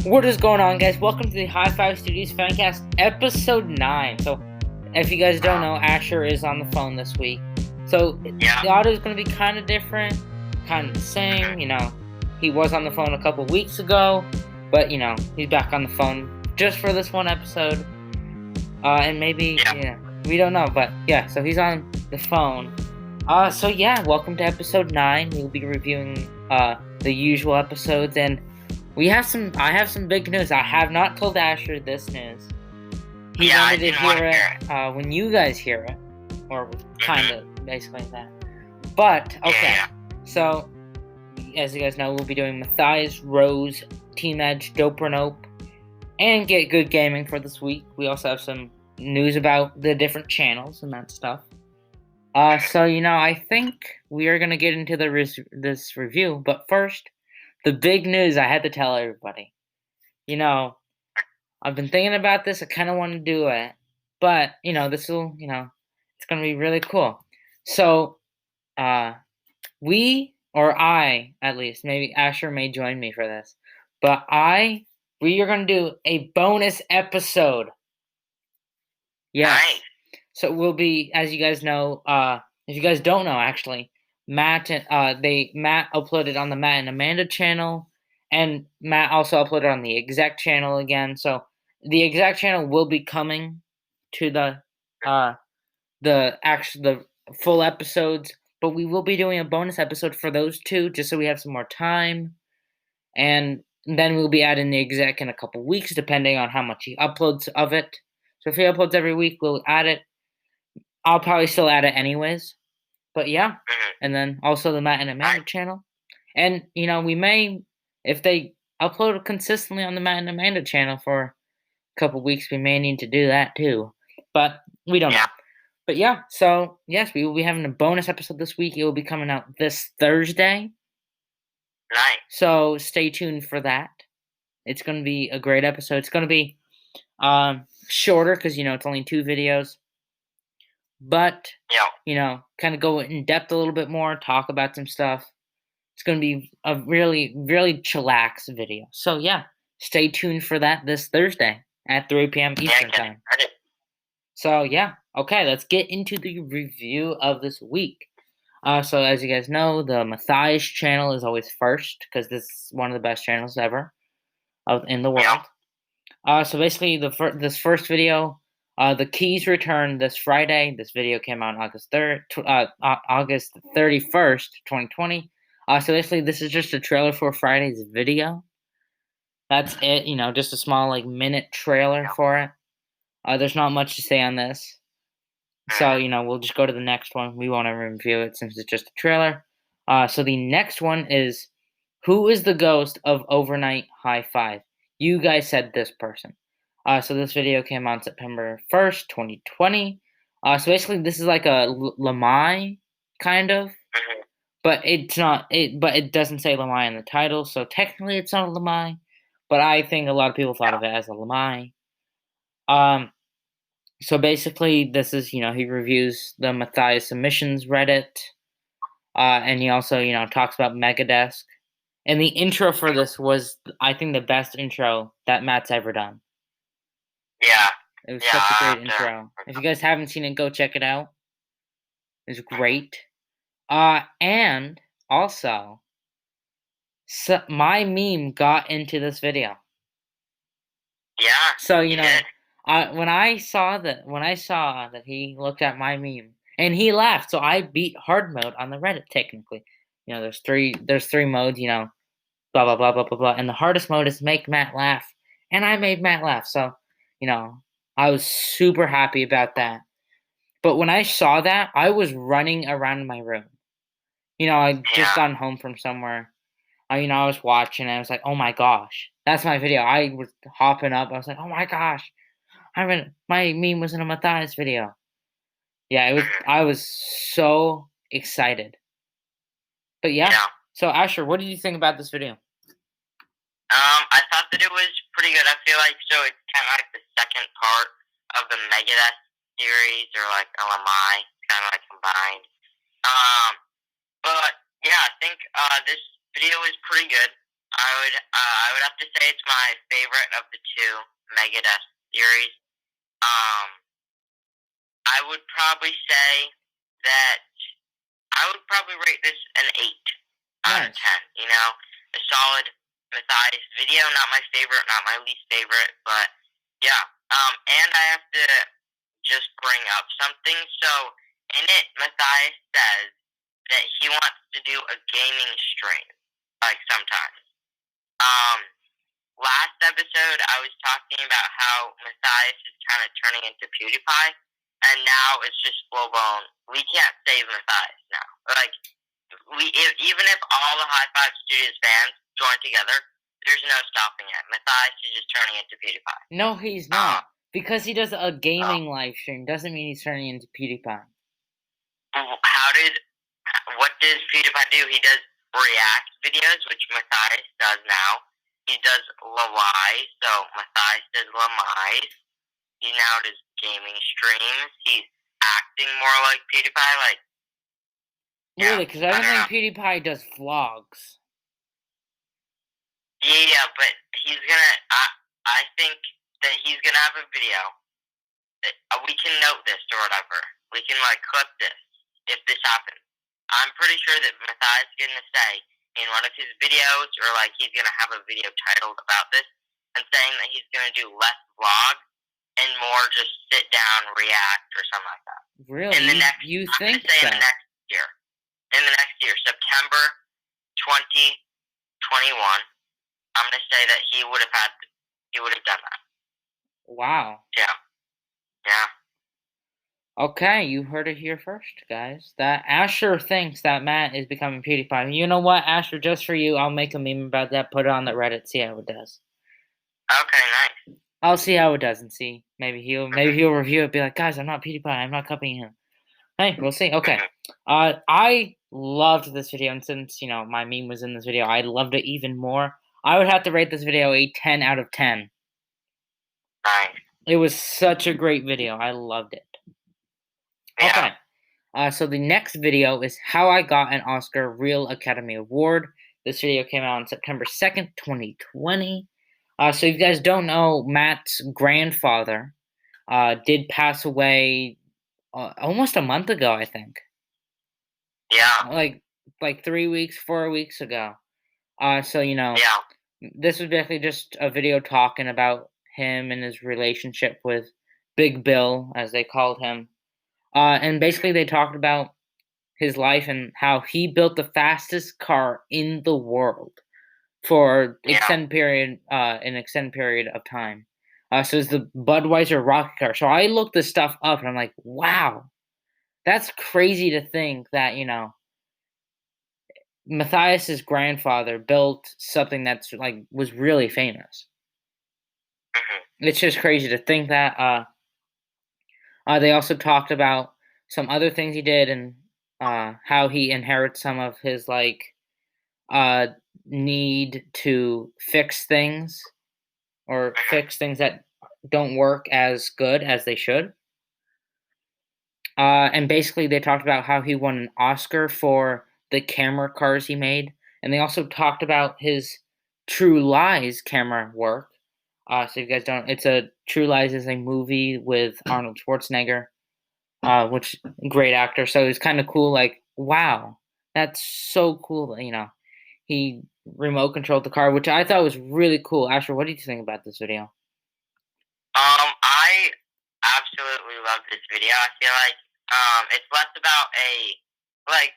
What is going on, guys? Welcome to the Hi5 Studios Fancast, episode 9. So, if you guys don't know, Asher is on the phone this week. So, the audio is going to be kind of different, kind of the same. He was on the phone a couple weeks ago, but, he's back on the phone just for this one episode. And maybe, we don't know, but yeah, so he's on the phone. Welcome to episode 9. We'll be reviewing the usual episodes, and I have some big news. I have not told Asher this news. He wanted to hear it when you guys hear it. Or kind of, basically that. But, okay. So, as you guys know, we'll be doing Matthias, Rose, Team Edge, Dope or Nope, and Get Good Gaming for this week. We also have some news about the different channels and that stuff. I think we are going to get into this review. But first, the big news I had to tell everybody. I've been thinking about this. I kind of want to do it. But, this will, it's going to be really cool. So, we, or I, at least, maybe Asher may join me for this. But we are going to do a bonus episode. Yes. Nice. So, we'll be, as you guys know, if you guys don't know, actually, Matt uploaded on the Matt and Amanda channel, and Matt also uploaded on the Exec channel again. So the Exec channel will be coming to the full episodes, but we will be doing a bonus episode for those two, just so we have some more time, and then we'll be adding the Exec in a couple weeks, depending on how much he uploads of it. So if he uploads every week, we'll add it. I'll probably still add it anyways. But yeah, and then also the Matt and Amanda channel. And, we may, if they upload consistently on the Matt and Amanda channel for a couple weeks, we may need to do that too. But we don't know. But yeah, so yes, we will be having a bonus episode this week. It will be coming out this Thursday. Nice. So stay tuned for that. It's going to be a great episode. It's going to be shorter because, it's only 2 videos. But, kind of go in depth a little bit more, talk about some stuff. It's going to be a really, really chillax video. So, yeah, stay tuned for that this Thursday at 3 p.m. Eastern Time. So, yeah, okay, let's get into the review of this week. So, as you guys know, the Matthias channel is always first because this is one of the best channels ever in the world. So, basically, this first video... the keys return this Friday. This video came out on August 31st, 2020. So basically, this is just a trailer for Friday's video. That's it. Just a small minute trailer for it. There's not much to say on this. So we'll just go to the next one. We won't ever review it since it's just a trailer. So the next one is, who is the ghost of Overnight Hi5? You guys said this person. So this video came out September 1st, 2020. So basically, this is like a Lamai, kind of. But it's not. But it doesn't say Lamai in the title, so technically it's not a Lamai. But I think a lot of people thought of it as a Lamai. So basically, this is, he reviews the Matthias Submissions Reddit. And he also, talks about Megadesk. And the intro for this was, I think, the best intro that Matt's ever done. Yeah. It was such a great intro. If you guys haven't seen it, go check it out. It's great. And also, my meme got into this video. Yeah. So, when I saw that he looked at my meme and he laughed, so I beat hard mode on the Reddit technically. There's three modes, blah blah blah blah blah blah, and the hardest mode is make Matt laugh, and I made Matt laugh. So, I was super happy about that. But when I saw that, I was running around my room. I just gotten home from somewhere. I was watching and I was like, oh my gosh, that's my video. I was hopping up. I was like, oh my gosh, my meme was in a Matthias video. Yeah, I was so excited. But yeah. So Asher, what did you think about this video? I thought that it was pretty good. I feel like it's kind of like the second part of the Megadeth series, or like LMI, kind of like combined. But yeah, I think this video is pretty good. I would have to say it's my favorite of the two Megadeth series. Um, I would probably say that I would probably rate this an 8 out of 10. You know, a solid Matthias video. Not my favorite, not my least favorite, but yeah. And I have to just bring up something. So in it, Matthias says that he wants to do a gaming stream, like sometimes. Um, Last episode, I was talking about how Matthias is kind of turning into PewDiePie, and now it's just full blown. We can't save Matthias now. Like, even if all the Hi5 Studios fans join together, there's no stopping it. Matthias is just turning into PewDiePie. No, he's not. Because he does a gaming live stream doesn't mean he's turning into PewDiePie. What does PewDiePie do? He does react videos, which Matthias does now. He does Lamai, so Matthias does Lamai. He now does gaming streams. He's acting more like PewDiePie, like. Really? Because I don't think PewDiePie does vlogs. Yeah, but he's gonna. I think that he's gonna have a video. We can note this or whatever. We can clip this if this happens. I'm pretty sure that Matthias is gonna say in one of his videos, or he's gonna have a video titled about this, and saying that he's gonna do less vlogs and more just sit down, react, or something like that. Really? In the next, you think so? In the next year. In the next year, September 2021, I'm gonna say that he would have done that. Wow. Yeah. Yeah. Okay, you heard it here first, guys. That Asher thinks that Matt is becoming PewDiePie. You know what, Asher? Just for you, I'll make a meme about that. Put it on the Reddit. See how it does. Okay, nice. I'll see how it does and see. Maybe he'll review it. Be like, guys, I'm not PewDiePie. I'm not copying him. Hey, we'll see. Okay. I loved this video, and since my meme was in this video, I loved it even more. I would have to rate this video a 10 out of 10. Nice. It was such a great video. I loved it. Yeah. Okay. So the next video is How I Got an Oscar Real Academy Award. This video came out on September 2nd, 2020. So if you guys don't know, Matt's grandfather did pass away almost a month ago, I think. Yeah. Like 3 weeks, 4 weeks ago. So Yeah. this was basically just a video talking about him and his relationship with Big Bill, as they called him. And basically they talked about his life and how he built the fastest car in the world for an extended period of time. So it's the Budweiser rocket car. So I looked this stuff up and I'm like, wow, that's crazy to think that, Matthias's grandfather built something that's was really famous. It's just crazy to think that. They also talked about some other things he did and how he inherits some of his need to fix things or fix things that don't work as good as they should. And basically they talked about how he won an Oscar for the camera cars he made. And they also talked about his True Lies camera work. So if you guys don't, True Lies is a movie with Arnold Schwarzenegger, which great actor. So it's kind of cool. Wow, that's so cool. He remote controlled the car, which I thought was really cool. Asher, what did you think about this video? I absolutely love this video. I feel like it's less about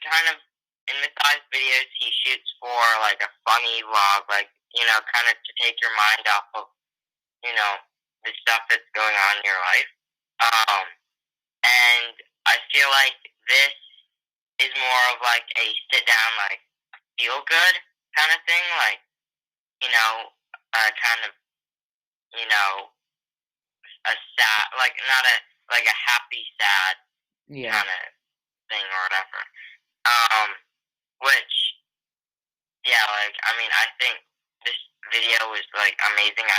kind of in Matthias' videos he shoots for a funny vlog, kind of to take your mind off of the stuff that's going on in your life. And I feel like this is more of a sit down, feel good kind of thing, kind of, a sad, not a happy, sad kind of thing or whatever. Which, yeah, I think this video was amazing.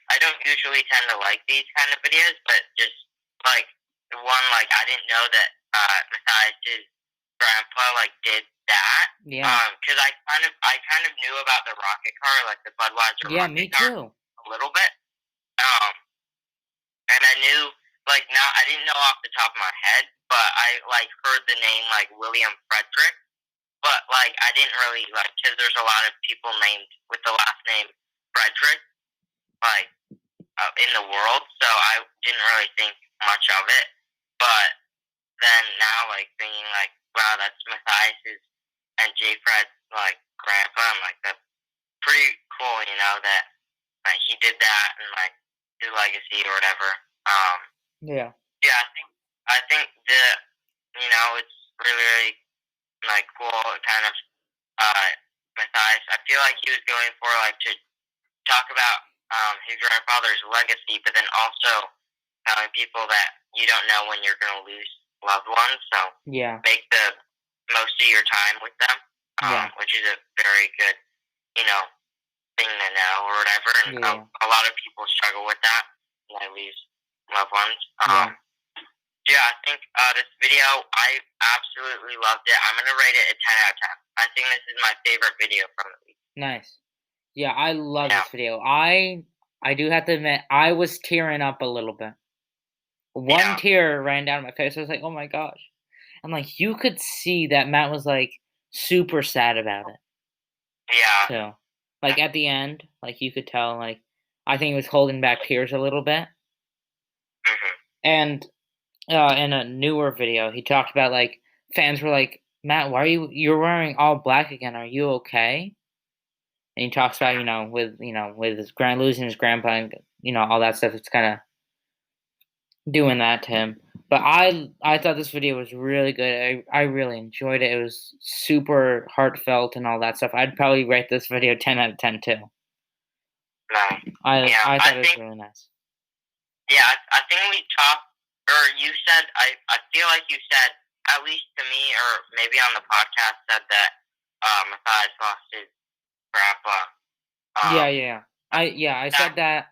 I don't usually tend to like these kind of videos, but just one, I didn't know that Matthias' grandpa did that. Yeah. Because I kind of knew about the rocket car, like the Budweiser Yeah, rocket me car, too. a little bit. And I knew, like, now I didn't know off the top of my head, but I like heard the name like William Frederick, but like I didn't really like because there's a lot of people named with the last name Frederick, like in the world, so I didn't really think much of it. But then now, like thinking like, wow, that's Matthias's and J. Fred's like grandpa. I'm like, that's pretty cool, you know, that like he did that and like his legacy or whatever. Yeah. Yeah, I think that you know it's really really like cool. Kind of Matthias. I feel like he was going for like to talk about his grandfather's legacy, but then also telling people that you don't know when you're going to lose loved ones. So Yeah. make the most of your time with them, which is a very good, you know, thing to know or whatever. And a lot of people struggle with that when they lose loved ones. Yeah, I think this video, I absolutely loved it. I'm going to rate it a 10 out of 10. I think this is my favorite video from the week. Nice. Yeah, I love this video. I do have to admit, I was tearing up a little bit. One tear ran down my face. I was like, oh my gosh. And like you could see that Matt was like super sad about it. Yeah. Too. Like at the end, like you could tell, like I think he was holding back tears a little bit. And in a newer video, he talked about like fans were like, Matt, why are you're wearing all black again? Are you okay? And he talks about, with his losing his grandpa and all that stuff. It's kind of doing that to him. But I thought this video was really good. I really enjoyed it. It was super heartfelt and all that stuff. I'd probably rate this video 10 out of 10 too. I thought it was really nice. Yeah, I think we talked, or you said, I feel like you said, at least to me, or maybe on the podcast, said that Matthias lost his grandpa. I said that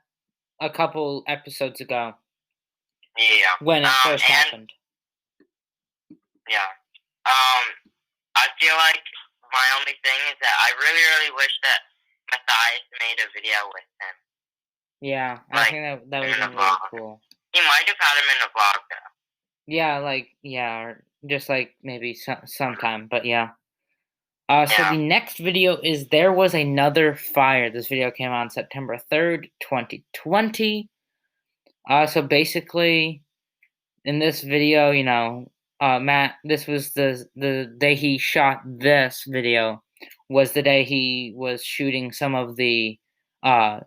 a couple episodes ago. Yeah. When it first happened. Yeah. I feel like my only thing is that I really, really wish that Matthias made a video with him. Yeah, I think that would have been really cool. He might have had him in a vlog though. Yeah, or just like maybe sometime, but yeah. So the next video is There Was Another Fire. This video came on September 3rd, 2020. So basically, in this video, Matt, this was the day he shot this video, was the day he was shooting some of the a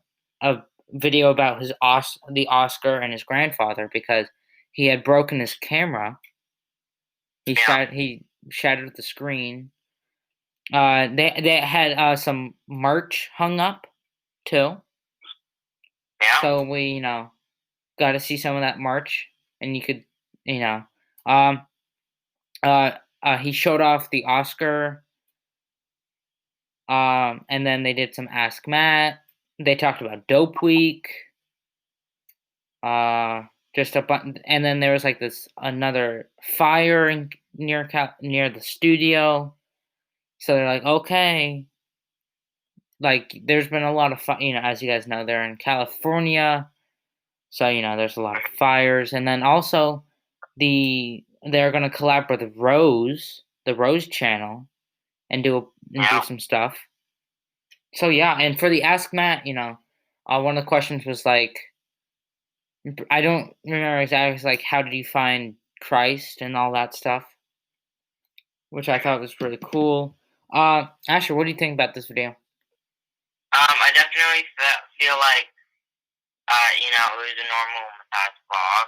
video about the Oscar and his grandfather, because he had broken his camera. He shattered the screen. They had some merch hung up too. Yeah. So we got to see some of that merch, and you could he showed off the Oscar. And then they did some Ask Matt. They talked about Dope Week. Just a button, and then there was like another fire near the studio. So they're like, okay, like there's been a lot of as you guys know, they're in California, so there's a lot of fires, and then also they're gonna collab with the Rose channel, and do some stuff. So yeah, and for the Ask Matt, one of the questions was like, I don't remember exactly, like, how did you find Christ and all that stuff, which I thought was really cool. Asher, what do you think about this video? I definitely feel like, it was a normal Matthias vlog.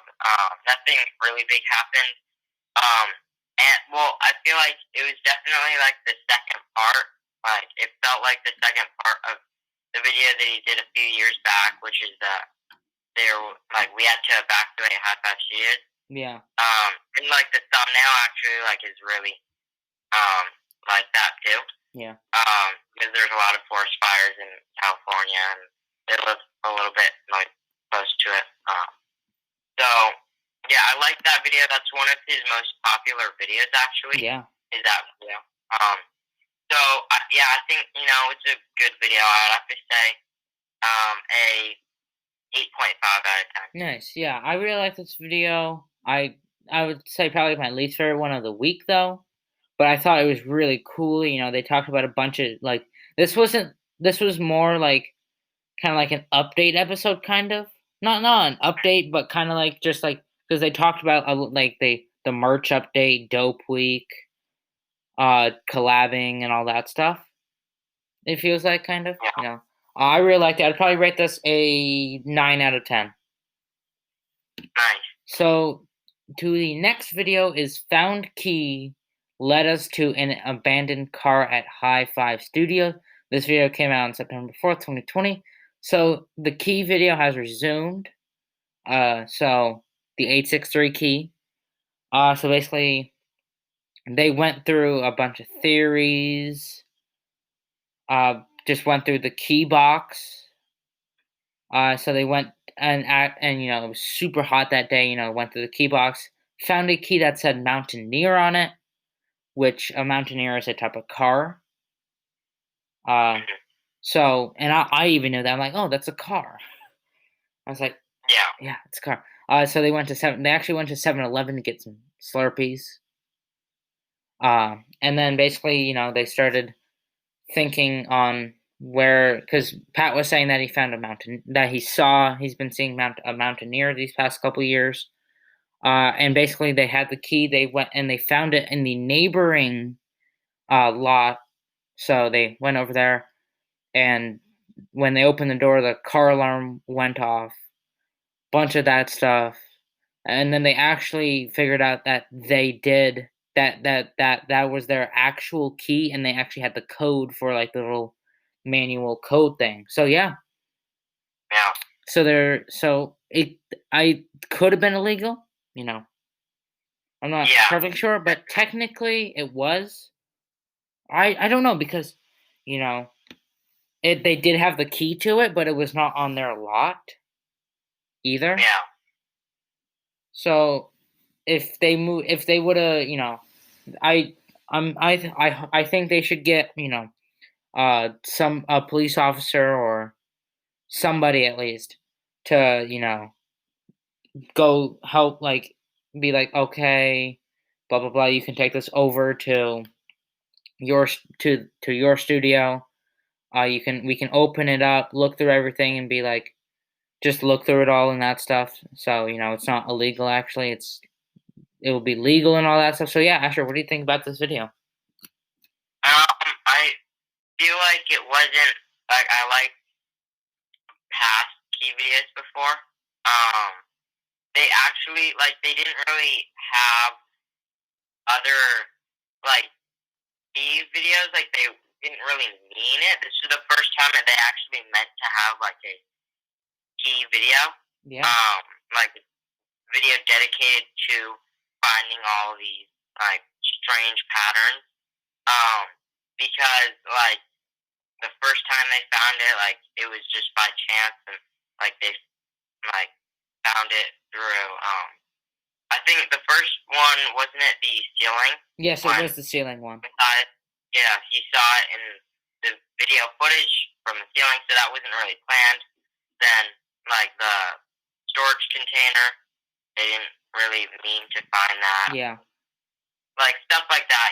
Nothing really big happened. I feel like it was definitely like the second part. Like, it felt like the second part of the video that he did a few years back, which is we had to evacuate Hi5 Studios. Yeah. And like the thumbnail actually like is really like that too. Yeah. Because there's a lot of forest fires in California, and it lives a little bit like close to it. So yeah, I like that video. That's one of his most popular videos actually. Yeah. Is that video? So yeah, I think it's a good video. I'd have to say a 8.5 out of 10. Nice. Yeah, I really like this video. I would say probably my least favorite one of the week though. But I thought it was really cool. They talked about a bunch of like this was more like kind of like an update episode kind of. Not an update, but kind of like just like because they talked about like the merch update, Dope Week, collabing and all that stuff. It feels like kind of, Yeah. I really liked it. I'd probably rate this a 9 out of 10. Nice. So, to the next video is Found Key led us to an abandoned car at Hi5 Studios. This video came out on September 4th, 2020. So, the key video has resumed. So the 863 key. So basically, they went through a bunch of theories. Just went through the key box. So they went and it was super hot that day. Went through the key box, found a key that said Mountaineer on it, which a Mountaineer is a type of car. So and I even knew that. I'm like, oh, that's a car. I was like, yeah, it's a car. So they went to They actually went to 7-Eleven to get some Slurpees. And then basically, they started thinking on where, because Pat was saying that he found a mountain that he's been seeing a mountaineer these past couple years. And basically, they had the key. They went and they found it in the neighboring lot. So they went over there, and when they opened the door, the car alarm went off. Bunch of that stuff, and then they actually figured out that they did that was their actual key, and they actually had the code for like the little manual code thing. So yeah. Yeah. So I could have been illegal, I'm not perfectly sure, but technically it was. I don't know because, they did have the key to it, but it was not on their lot either. Yeah. So if they would have, I think they should get, a police officer or somebody at least to, go help, like, be like, okay, blah blah blah. You can take this over to your studio. We can open it up, look through everything, and be like, just look through it all and that stuff. So it's not illegal. Actually, it will be legal and all that stuff. So yeah, Asher, what do you think about this video? I feel like it wasn't like I like past key videos before. They actually they didn't really have other like key videos. Like they didn't really mean it. This is the first time that they actually meant to have like a key video. Yeah. Like video dedicated to finding all these like strange patterns. Because like the first time they found it, like it was just by chance, and like they like found it through. I think the first one wasn't it the ceiling? Yes, it was the ceiling one. Yeah, he saw it in the video footage from the ceiling, so that wasn't really planned. Then like the storage container, they didn't really mean to find that. Yeah. Like stuff like that,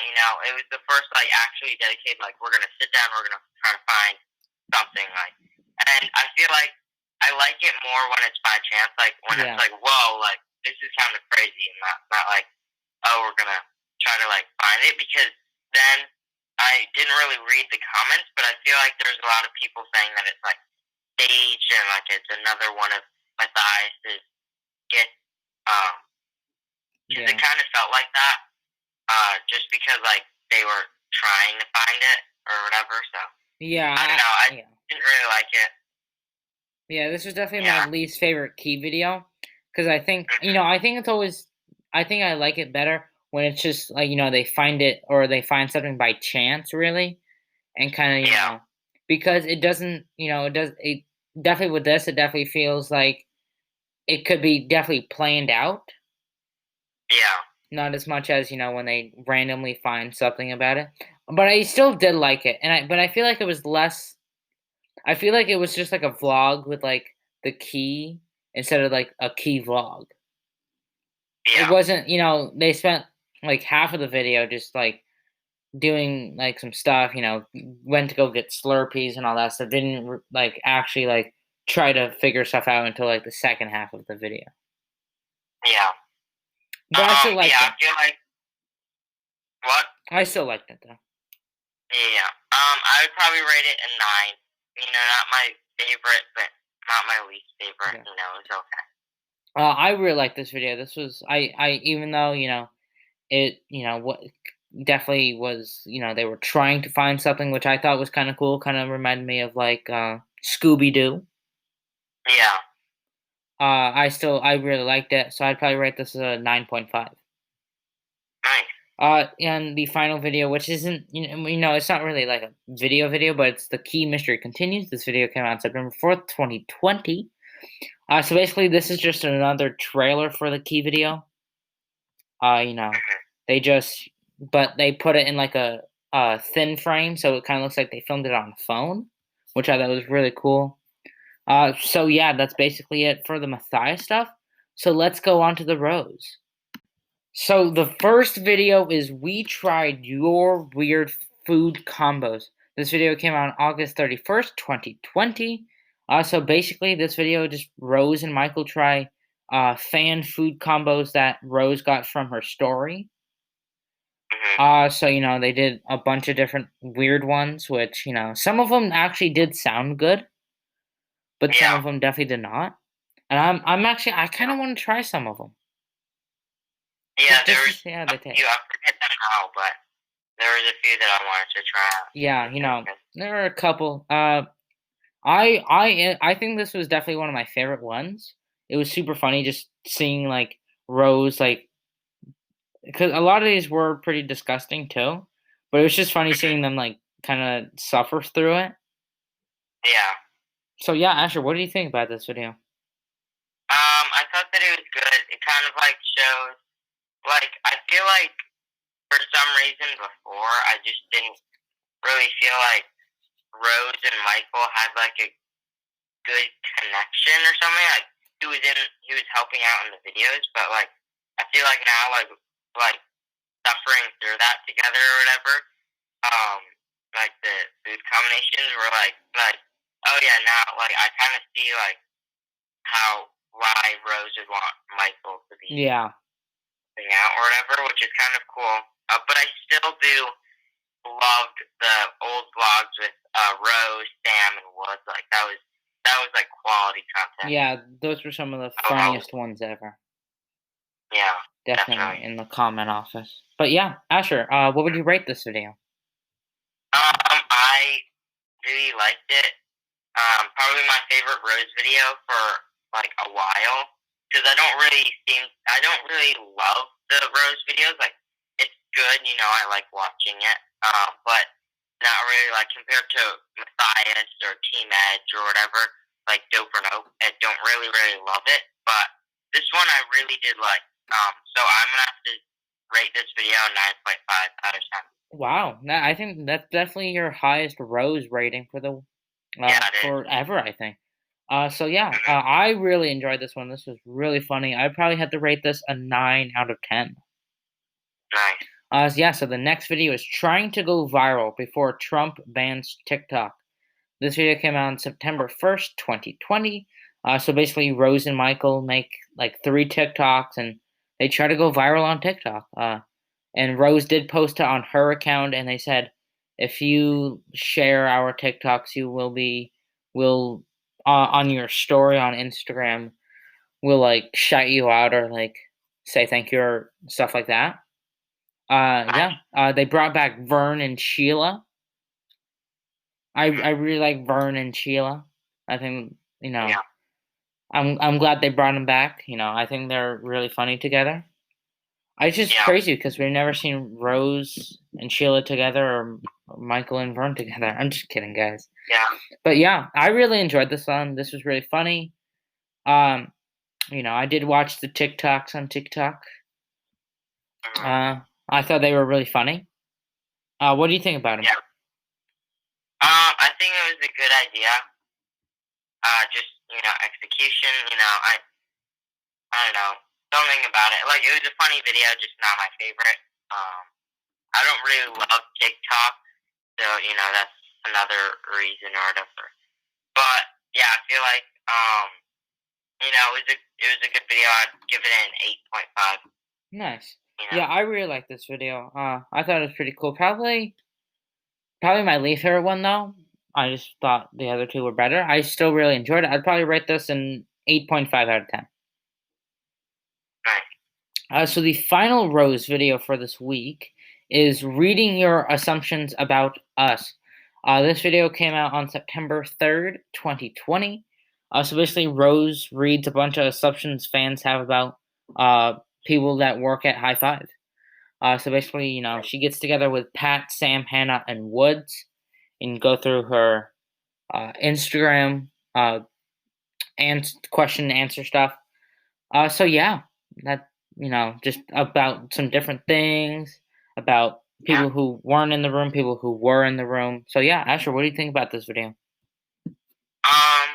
it was the first like actually dedicated, like we're gonna sit down, we're gonna try to find something, like, and I feel like I like it more when it's by chance, like when it's like, whoa, like this is kind of crazy, and not like, oh, we're gonna try to like find it, because then I didn't really read the comments, but I feel like there's a lot of people saying that it's like staged and like it's another one of Matthias's skits. It kind of felt like that. Just because like they were trying to find it or whatever. So yeah, I don't know. I didn't really like it. Yeah, this was definitely my least favorite key video because I think I think it's always I think I like it better when it's just like they find it or they find something by chance really, and kind of know because it doesn't it definitely with this it definitely feels like it could be definitely planned out. Yeah. Not as much as, when they randomly find something about it. But I still did like it, but I feel like it was less. I feel like it was just like a vlog with like the key instead of like a key vlog. It Yeah. wasn't, they spent like half of the video just like doing like some stuff, went to go get Slurpees and all that stuff. Didn't like actually like try to figure stuff out until like the second half of the video. Yeah. But I still liked yeah, it. I feel like what? I still liked it though. Yeah. I would probably rate it a 9. Not my favorite, but not my least favorite. Yeah. It's okay. I really liked this video. This was I even though it what definitely was they were trying to find something which I thought was kind of cool. Kind of reminded me of like Scooby Doo. Yeah. I really liked it, so I'd probably rate this as a 9.5. Nice. And the final video, which isn't, it's not really like a video, but it's The Key Mystery Continues. This video came out September 4th, 2020. So basically, this is just another trailer for the Key video. Mhm. But they put it in like a thin frame, so it kind of looks like they filmed it on a phone, which I thought was really cool. So yeah, that's basically it for the Matthias stuff. So let's go on to the Rose. So the first video is We Tried Your Weird Food Combos. This video came out on August 31st, 2020. So basically this video just Rose and Michael try fan food combos that Rose got from her story. Mhm. So they did a bunch of different weird ones, which some of them actually did sound good, but some Yeah. of them definitely did not. And I kind Yeah. of want to try some of them. Yeah. There Just to was see how a they taste. few. I forget them now, but there was a few that I wanted to try out. Yeah, Okay. there are a couple. I think this was definitely one of my favorite ones. It was super funny just seeing like Rose like because a lot of these were pretty disgusting too, but it was just funny Mhm. seeing them like kind of suffer through it. Yeah. So yeah, Asher, what do you think about this video? I thought that it was good. It kind of like shows, like, I feel like for some reason before, I just didn't really feel like Rose and Michael had like a good connection or something. Like he was helping out in the videos, but like I feel like now, like suffering through that together or whatever, um, like the food combinations were like, oh yeah, now like I kind of see like how why Rose would want Michael to be Yeah. out or whatever, which is kind of cool. But I still do loved the old vlogs with Rose, Sam, and Woods. Like that was like quality content. Yeah, those were some of the Oh, funniest ones ever. yeah, Definitely definitely. in the comment office. But yeah, Asher, what would you rate this video? I really liked it. Probably my favorite Rose video for like a while because I don't really love the Rose videos. Like it's good, I like watching it. But not really like compared to Matthias or Team Edge or whatever, like Dope or Nope. I don't really love it, but this one I really did like. So I'm gonna have to rate this video 9.5 out of 10. Wow, I think that's definitely your highest Rose rating for the Yeah, it is. forever, I think. So yeah, Mm-hmm. I really enjoyed this one. This was really funny. I probably had to rate this a 9 out of 10. Nice. Yeah. So the next video is trying to go viral before Trump bans TikTok. This video came out on September 1st, 2020. So basically, Rose and Michael make like 3 TikToks, and they try to go viral on TikTok. And Rose did post it on her account, and they said, if you share our TikToks, will on your story on Instagram, we'll like shout you out or like say thank you or stuff like that. Nice. Yeah. They brought back Vern and Sheila. I Mm-hmm. really like Vern and Sheila. I think Yeah. I'm glad they brought them back. I think they're really funny together. It's just Yeah. crazy because we've never seen Rose and Sheila together or Michael and Vern together. I'm just kidding, guys. Yeah. But yeah, I really enjoyed this one. This was really funny. Um, I did watch the TikToks on TikTok. Mm-hmm. Uh, I thought they were really funny. What do you think about him? Yeah. I think it was a good idea. Just execution. I don't know something about it. Like it was a funny video, just not my favorite. I don't really love TikTok, so that's another reason or whatever. But yeah, I feel like it was a good video. I'd give it an 8.5. Nice. You know. Yeah, I really like this video. I thought it was pretty cool. Probably my least favorite one though. I just thought the other two were better. I still really enjoyed it. I'd probably rate this an 8.5 out of 10. Nice. So the final Rose video for this week is reading your assumptions about us. This video came out on September 3rd, 2020. So basically, Rose reads a bunch of assumptions fans have about people that work at Hi5. So basically, she gets together with Pat, Sam, Hannah, and Woods and go through her Instagram and question and answer stuff. So yeah, that just about some different things about Yeah. people who weren't in the room, people who were in the room. So yeah, Asher, what do you think about this video? Um,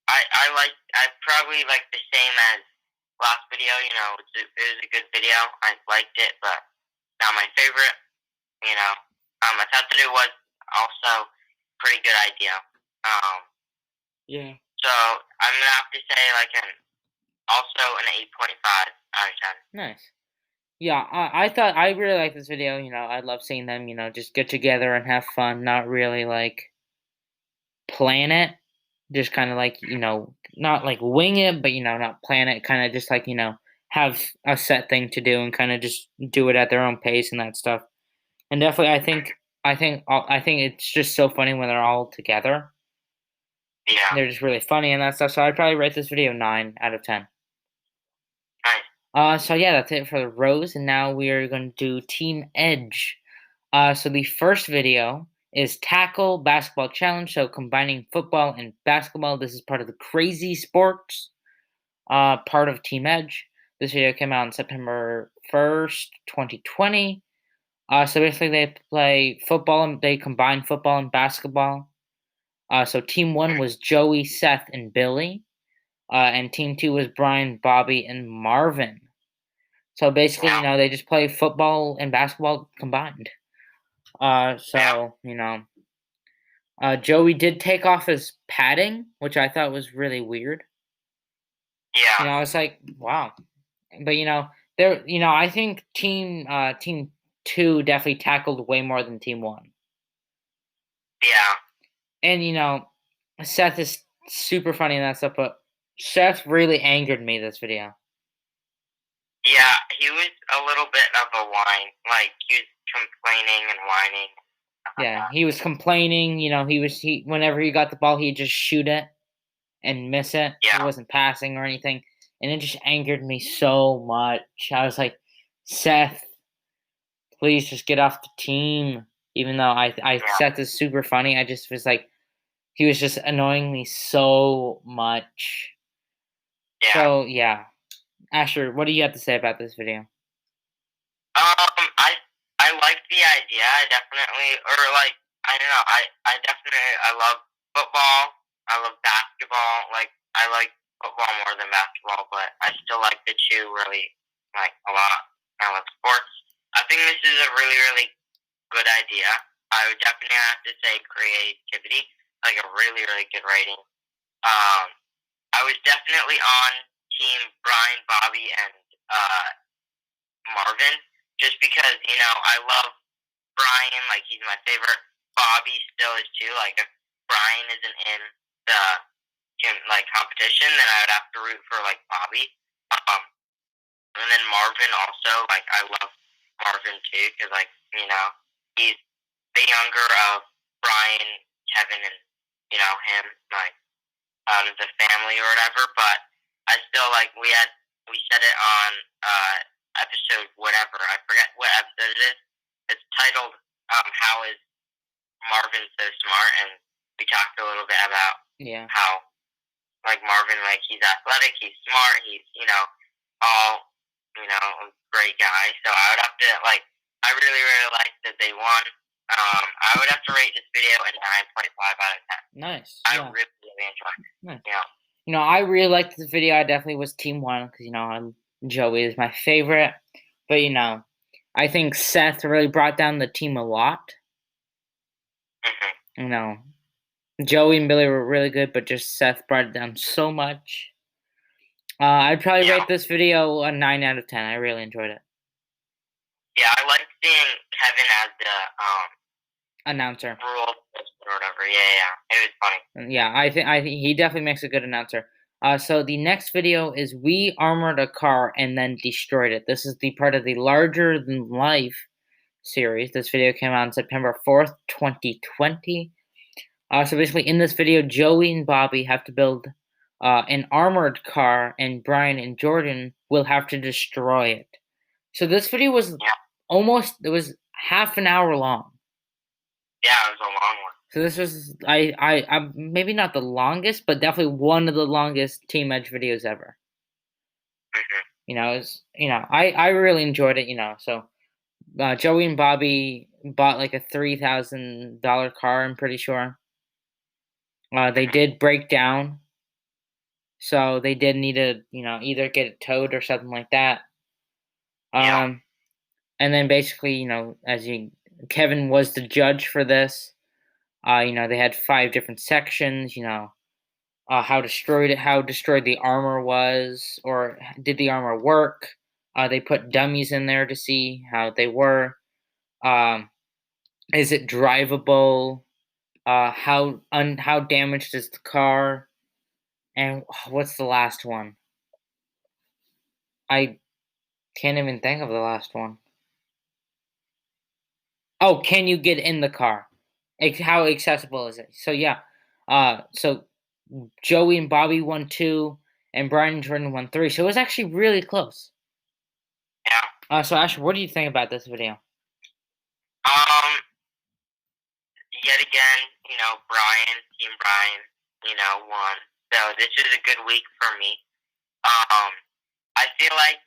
I probably like the same as last video. It was a good video. I liked it, but not my favorite. I thought that it was also a pretty good idea. Yeah. So I'm gonna have to say like also an 8.5 out of 10. Nice. Yeah, I thought I really like this video. I love seeing them. Just get together and have fun. Not really like plan it. Just kind of like not like wing it, but not plan it. Kind of just like have a set thing to do and kind of just do it at their own pace and that stuff. And definitely, I think it's just so funny when they're all together. Yeah. They're just really funny and that stuff. So I'd probably rate this video 9 out of 10. Nice. So yeah, that's it for the Rose, and now we are going to do Team Edge. So the first video is Tackle Basketball Challenge. So combining football and basketball. This is part of the Crazy Sports part of Team Edge. This video came out on September 1st, 2020. So basically, they play football and they combine football and basketball. So team one was Joey, Seth, and Billy, and team two was Brian, Bobby, and Marvin. So basically, they just play football and basketball combined. Joey did take off his padding, which I thought was really weird. Yeah. I was like, wow. But I think team two definitely tackled way more than team one. Yeah. And Seth is super funny and that stuff, but Seth really angered me this video. Yeah, he was a little bit of a whine. Like he was complaining and whining. Yeah, he was complaining. Whenever he got the ball, he'd just shoot it and miss it. Yeah. He wasn't passing or anything, and it just angered me so much. I was like, Seth, please just get off the team. Even though Seth is super funny, I just was like, he was just annoying me so much. Yeah. So yeah, Asher, what do you have to say about this video? I like the idea. I definitely, or like, I don't know. I love football. I love basketball. Like, I like football more than basketball, but I still like the two really, like, a lot. I love sports. I think this is a really, really good idea. I would definitely have to say creativity, like a really, really good rating. I was definitely on team Brian, Bobby, and Marvin, just because I love Brian. Like he's my favorite. Bobby still is too. Like if Brian isn't in the competition, then I would have to root for like Bobby. And then Marvin also. Like I love Marvin too because he's the younger of Brian, Kevin, and him like out of the family or whatever. But I still we said it on episode whatever. I forget what episode it is. It's titled "How is Marvin So Smart?" and we talked a little bit about how Marvin, he's athletic, he's smart, he's all great guy. So I would have to I really, really liked that they won. I would have to rate this video a 9.5 out of 10. Nice. I Yeah. really, really enjoyed it. Nice. Yeah. I really liked this video. I definitely was Team One because Joey is my favorite. But I think Seth really brought down the team a lot. Hmm. Joey and Billy were really good, but just Seth brought it down so much. I'd probably Yeah. rate this video a 9 out of 10. I really enjoyed it. Yeah, I liked seeing Kevin as the Announcer. rule or whatever. Yeah. It was funny. Yeah, I think he definitely makes a good announcer. So the next video is we armored a car and then destroyed it. This is the part of the larger than life series. This video came out on September 4th, 2020. So basically, in this video, Joey and Bobby have to build an armored car, and Brian and Jordan will have to destroy it. So this video was it was half an hour long. Yeah, it was a long one. So this was I maybe not the longest, but definitely one of the longest Team Edge videos ever. I really enjoyed it. So Joey and Bobby bought like a $3,000 car. I'm pretty sure. They did break down, so they did need to either get it towed or something like that. Yeah. And then basically Kevin was the judge for this. They had 5 different sections. How destroyed the armor was, or did the armor work? They put dummies in there to see how they were. Is it drivable? How damaged is the car? And what's the last one? I can't even think of the last one. Oh, can you get in the car? How accessible is it? So yeah, so Joey and Bobby won 2, and Brian and Jordan won 3. So it was actually really close. Yeah. So Asher, what do you think about this video? Yet again, Team Brian, won. So this is a good week for me. I feel like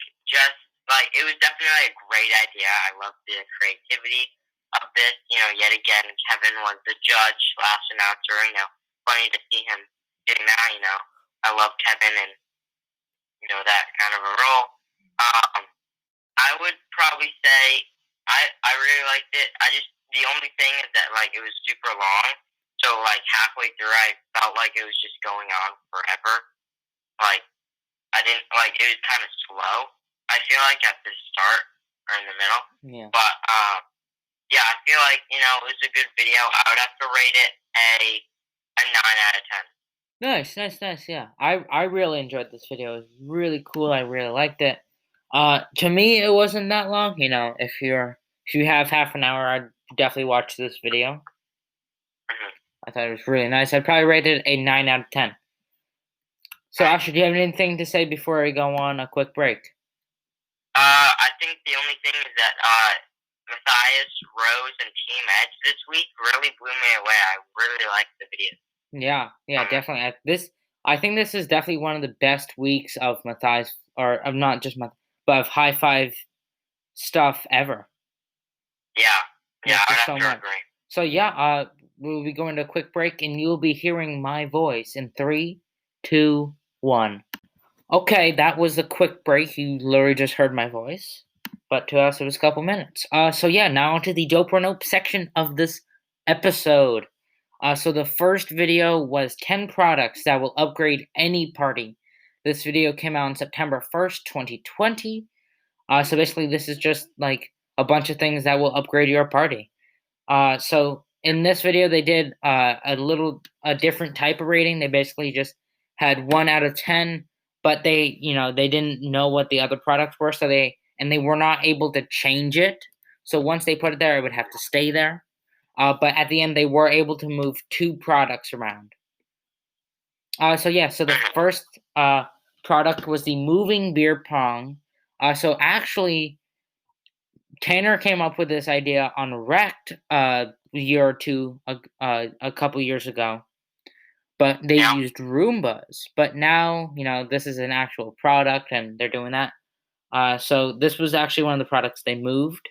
it was definitely a great idea. I love the creativity of this. Yet again, Kevin was the judge, last announcer. Funny to see him doing that. I love Kevin and that kind of a role. I would probably say I really liked it. The only thing is that it was super long. So halfway through, I felt like it was just going on forever. I didn't it was kind of slow. I feel like at the start or in the middle. Yeah. But yeah, I feel like it was a good video. I would have to rate it a 9 out of 10. Nice. Yeah, I really enjoyed this video. It was really cool. I really liked it. To me, it wasn't that long. If you have half an hour, I'd definitely watch this video. I thought it was really nice. I'd probably rate it a 9 out of 10. So, Asher, do you have anything to say before we go on a quick break? I think the only thing is that Matthias, Rose, and Team Edge this week really blew me away. I really liked the video. Yeah, definitely. I think this is definitely one of the best weeks of Matthias, or of not just Matthias, but of Hi5 stuff ever. Yeah, I so have to much. agree. So yeah, we'll be going to a quick break, and you'll be hearing my voice in 3, 2, 1. Okay, that was a quick break. You literally just heard my voice, but to us it was a couple minutes. So yeah, now onto the dope or nope section of this episode. So the first video was 10 products that will upgrade any party. This video came out on September 1st, 2020. So basically, this is just like a bunch of things that will upgrade your party. So in this video, they did a different type of rating. They basically just had 1 out of 10, but they didn't know what the other products were, so they were not able to change it. So once they put it there, it would have to stay there. But at the end, they were able to move 2 products around. So the first product was the moving beer pong. So actually, Tanner came up with this idea on Wrecked a year or two, a couple years ago, but they used Roombas. But now, this is an actual product, and they're doing that. So this was actually one of the products they moved.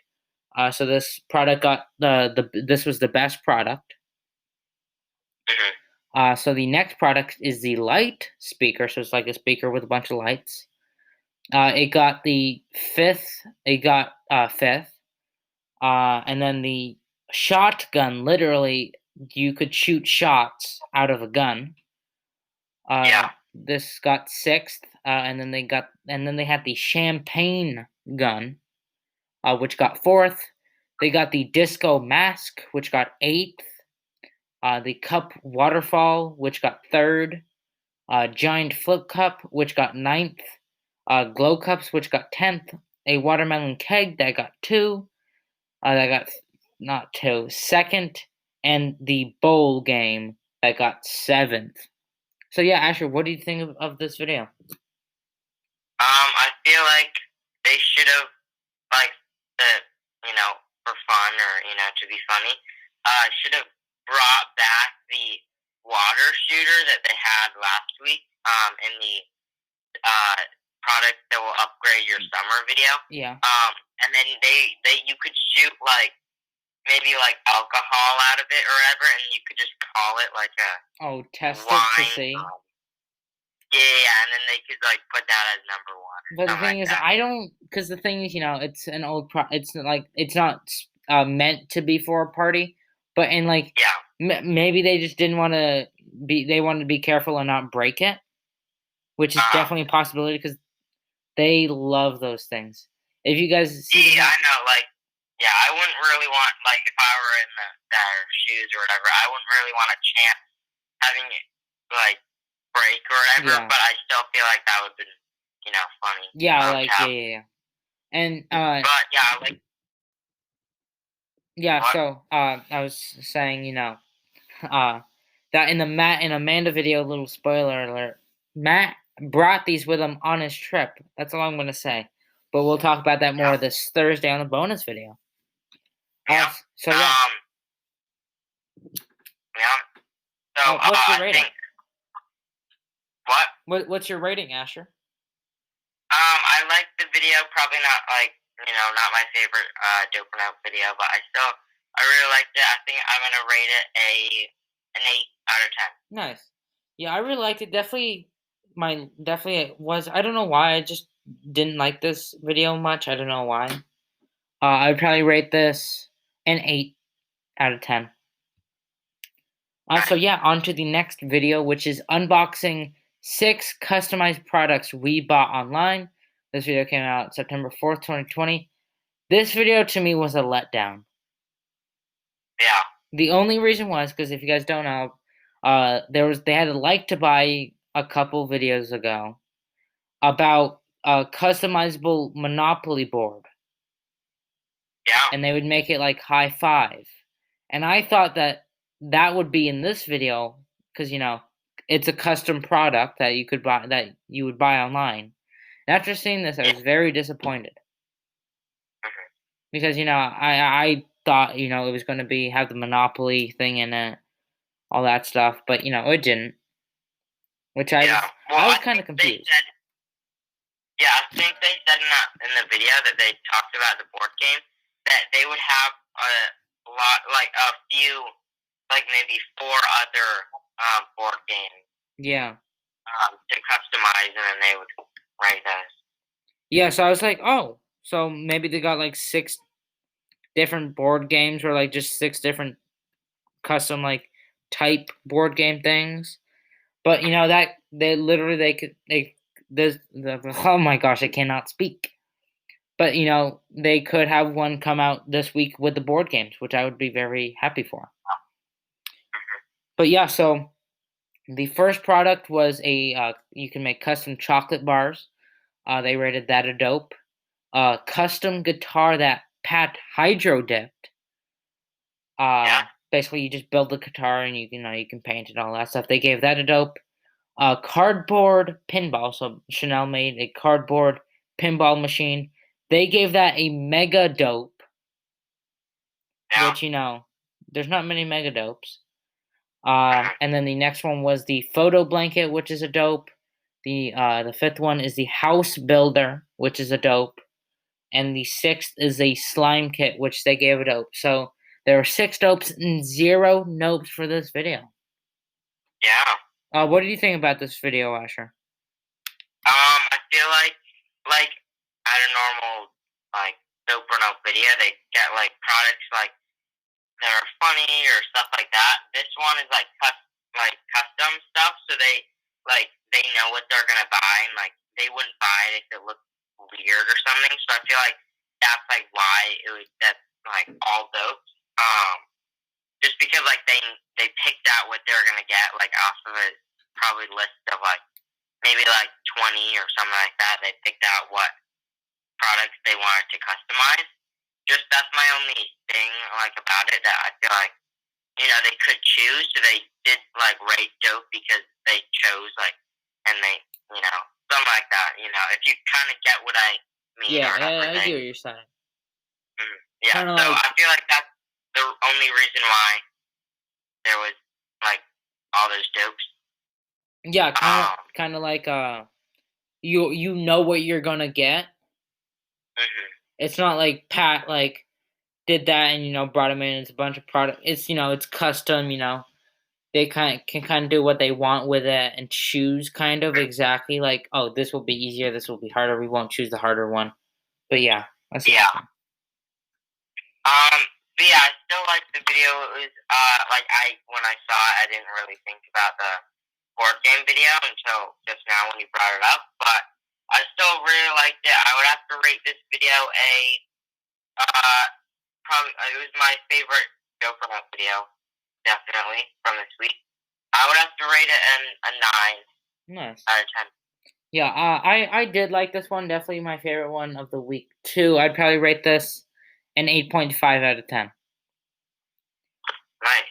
So this product got this was the best product. So the next product is the light speaker. So it's like a speaker with a bunch of lights. It got the fifth. It got fifth. And then the shotgun. Literally, you could shoot shots out of a gun. Yeah. This got sixth. And then they had the champagne gun, which got fourth. They got the disco mask, which got eighth. The cup waterfall, which got third. Giant flip cup, which got ninth. Glow cups, which got 10th. A watermelon keg that got two. That got not two, second. And the bowl game that got seventh. So yeah, Asher, what do you think of this video? I feel like they should have, like, for fun or, to be funny, should have brought back the water shooter that they had last week, in the, product that will upgrade your summer video. Yeah. And then you could shoot, like, maybe, like, alcohol out of it or whatever, and you could just call it, like, test wine. it to see. Yeah, and then they could, like, put that as number one. But the thing is, I don't, because the thing is, it's an old it's not meant to be for a party, but in like, maybe they just didn't want to they wanted to be careful and not break it, which is definitely a possibility because they love those things. If you guys see, I know, like, I wouldn't really want, like, if I were in their shoes or whatever, I wouldn't really want a chance having it, like, break or whatever, but I still feel like that would be, funny. Yeah, like, yeah. And, but, yeah, like... Yeah, what? So, I was saying, that in Amanda video, little spoiler alert, Matt brought these with him on his trip. That's all I'm going to say. But we'll talk about that more this Thursday on the bonus video. Yeah. So, yeah. So, what's your rating? What? What's your rating, Asher? I like the video. Probably not, like, not my favorite Doping Out video, but I really liked it. I think I'm going to rate it an 8 out of 10. Nice. Yeah, I really liked it. Definitely it was. I don't know why. I just didn't like this video much. I don't know why. I would probably rate this an 8 out of 10. So yeah, on to the next video, which is unboxing 6 customized products we bought online. This video came out September 4th, 2020. This video to me was a letdown. Yeah. The only reason was because if you guys don't know, they had a like to buy a couple videos ago about a customizable Monopoly board. Yeah. And they would make it like Hi5. And I thought that would be in this video because it's a custom product that you could buy that you would buy online. And after seeing this, I was very disappointed because I thought it was going to have the Monopoly thing in it, all that stuff, but it didn't. Which I was kind of confused. I think they said in the video that they talked about the board game that they would have a lot, like a few, like maybe 4 other board games. Yeah. To customize, and then they would write those. Yeah, so I was like, oh, so maybe they got like 6 different board games, or like just 6 different custom like type board game things. But that oh my gosh, I cannot speak. But they could have one come out this week with the board games, which I would be very happy for. But yeah, so the first product was you can make custom chocolate bars. They rated that a dope. Custom guitar that Pat hydro dipped. Basically, you just build the guitar and you can paint it, all that stuff. They gave that a dope. Cardboard pinball. So Chanel made a cardboard pinball machine. They gave that a mega dope. Yeah. Which there's not many mega dopes. And then the next one was the photo blanket, which is a dope. The 5th one is the house builder, which is a dope. and the sixth is a slime kit, which they gave a dope. So there are 6 dopes and 0 nopes for this video. Yeah. What do you think about this video, Asher? I feel like at a normal like dope or no video, they get like products like that are funny or stuff like that. This one is like custom stuff, so they know what they're gonna buy, and like they wouldn't buy it if it looked weird or something. So I feel like that's like why that's like all dope. Just because like they picked out what they're gonna get like off of a probably list of like maybe like 20 or something like that. They picked out what products they wanted to customize. Just that's my only thing like about it, that I feel like they could choose. So they did like rate dope because they chose like, and they something like that. If you kind of get what I mean. Yeah, or whatever. I get what you're saying. Yeah, Kinda so like, I feel like that's the only reason why there was like all those dopes. yeah, kind of like you know what you're gonna get. Mhm. It's not like Pat like did that and brought him in. It's a bunch of product. It's custom. They can do what they want with it and choose kind of exactly like, oh, this will be easier, this will be harder. We won't choose the harder one. But yeah, that's Yeah. But yeah, I still like the video. It was like when I saw it, I didn't really think about the board game video until just now when you brought it up. But I still really liked it. I would have to rate this video probably it was my favorite Go for Help video, definitely from this week. I would have to rate it a 9 nice. out of 10. Yeah, I did like this one. Definitely my favorite one of the week too. I'd probably rate this an 8.5 out of 10.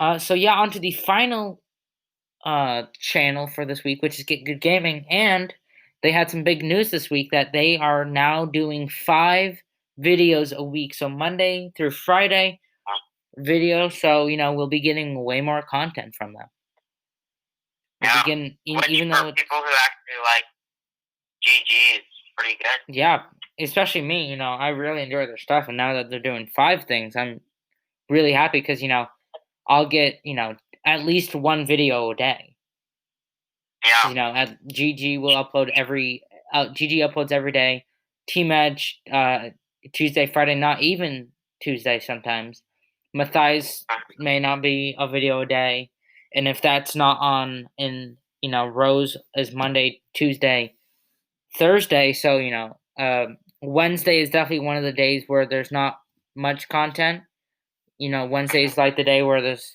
Nice. So yeah, on to the final channel for this week, which is Get Good Gaming, and they had some big news this week that they are now doing 5 videos a week. So Monday through Friday video. So we'll be getting way more content from them. Yeah. Which even for though people who actually like GG, it's pretty good. Yeah, especially me. I really enjoy their stuff, and now that they're doing 5 things, I'm really happy because I'll get at least 1 video a day. Yeah. At GG will upload GG uploads every day. Team Edge Tuesday, Friday, not even Tuesday sometimes. Matthias may not be a video a day, and if that's not on in Rose is Monday, Tuesday, Thursday. So Wednesday is definitely one of the days where there's not much content. Wednesday is like the day where there's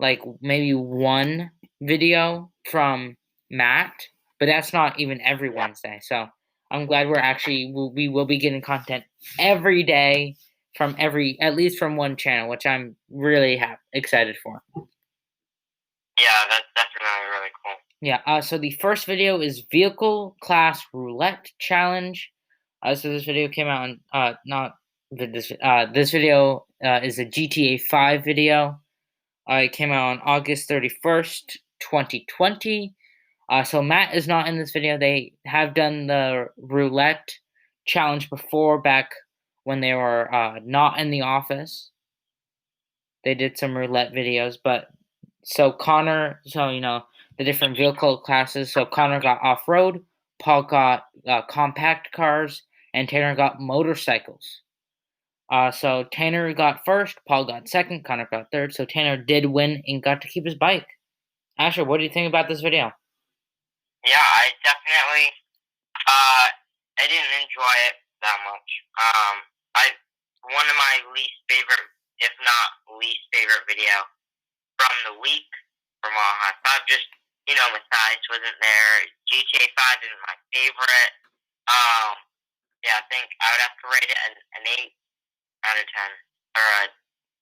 like maybe 1 video from Matt, but that's not even every Wednesday. So I'm glad we will be getting content every day from at least from 1 channel, which I'm really excited for. Yeah, that's definitely really cool. Yeah. So the first video is Vehicle Class Roulette Challenge. So this video came out on not this this video is a GTA 5 video. It came out on August 31st, 2020. So Matt is not in this video. They have done the roulette challenge before, back when they were not in the office. They did some roulette videos, but so Connor, the different vehicle classes. So Connor got off-road, Paul got compact cars, and Tanner got motorcycles. So Tanner got first, Paul got second, Connor got third. So Tanner did win and got to keep his bike. Asher, what do you think about this video? Yeah, I definitely I didn't enjoy it that much. One of my least favorite, if not least favorite video from the week from all Hi5. Just Matthias wasn't there. GTA 5 isn't my favorite. Yeah, I think I would have to rate it an 8 out of 10 or a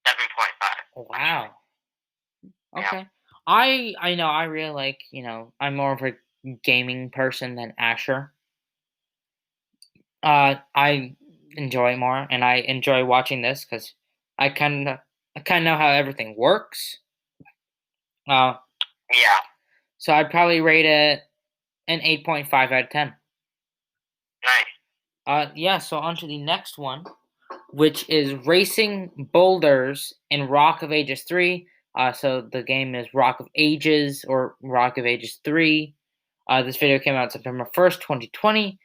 7.5. Wow. Okay. Yeah. I know I really like, I'm more of a gaming person than Asher. I enjoy it more, and I enjoy watching this because I kind of know how everything works. Yeah. So I'd probably rate it an 8.5 out of 10. Nice. Yeah. So on to the next one, which is Racing Boulders in Rock of Ages 3. So the game is Rock of Ages or Rock of Ages 3. This video came out September 1st, 2020.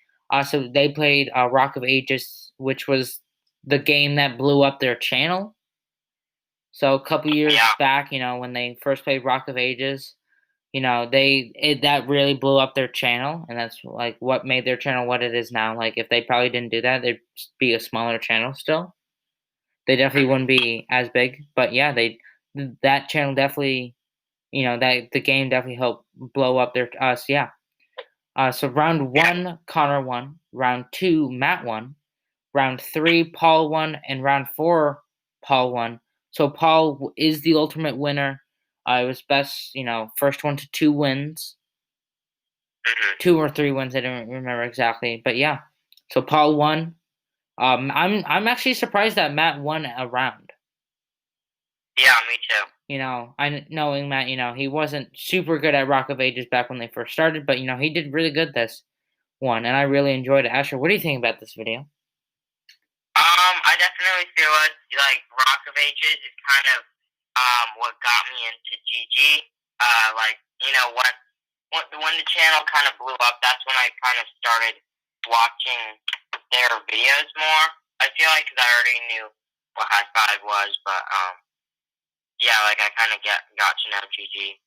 So they played Rock of Ages, which was the game that blew up their channel. So a couple years Yeah. back, when they first played Rock of Ages, that really blew up their channel, and that's like what made their channel what it is now. Like if they probably didn't do that, they'd be a smaller channel still. They definitely wouldn't be as big, but yeah, that channel definitely, that the game definitely helped blow up their us. Yeah. So round one, Connor won. Round two, Matt won. Round three, Paul won, and round four, Paul won. So Paul is the ultimate winner. It was best, first one to 2 wins, Mhm. 2 or 3 wins. I don't remember exactly, but yeah. So Paul won. I'm actually surprised that Matt won a round. Yeah, me too. Knowing Matt, he wasn't super good at Rock of Ages back when they first started, but he did really good this one, and I really enjoyed it. Asher, what do you think about this video? I definitely feel like Rock of Ages is kind of what got me into GG. Like when the channel kind of blew up, that's when I kind of started watching their videos more. I feel like 'cause I already knew what Hi5 was, but yeah, like I kind of got to know GG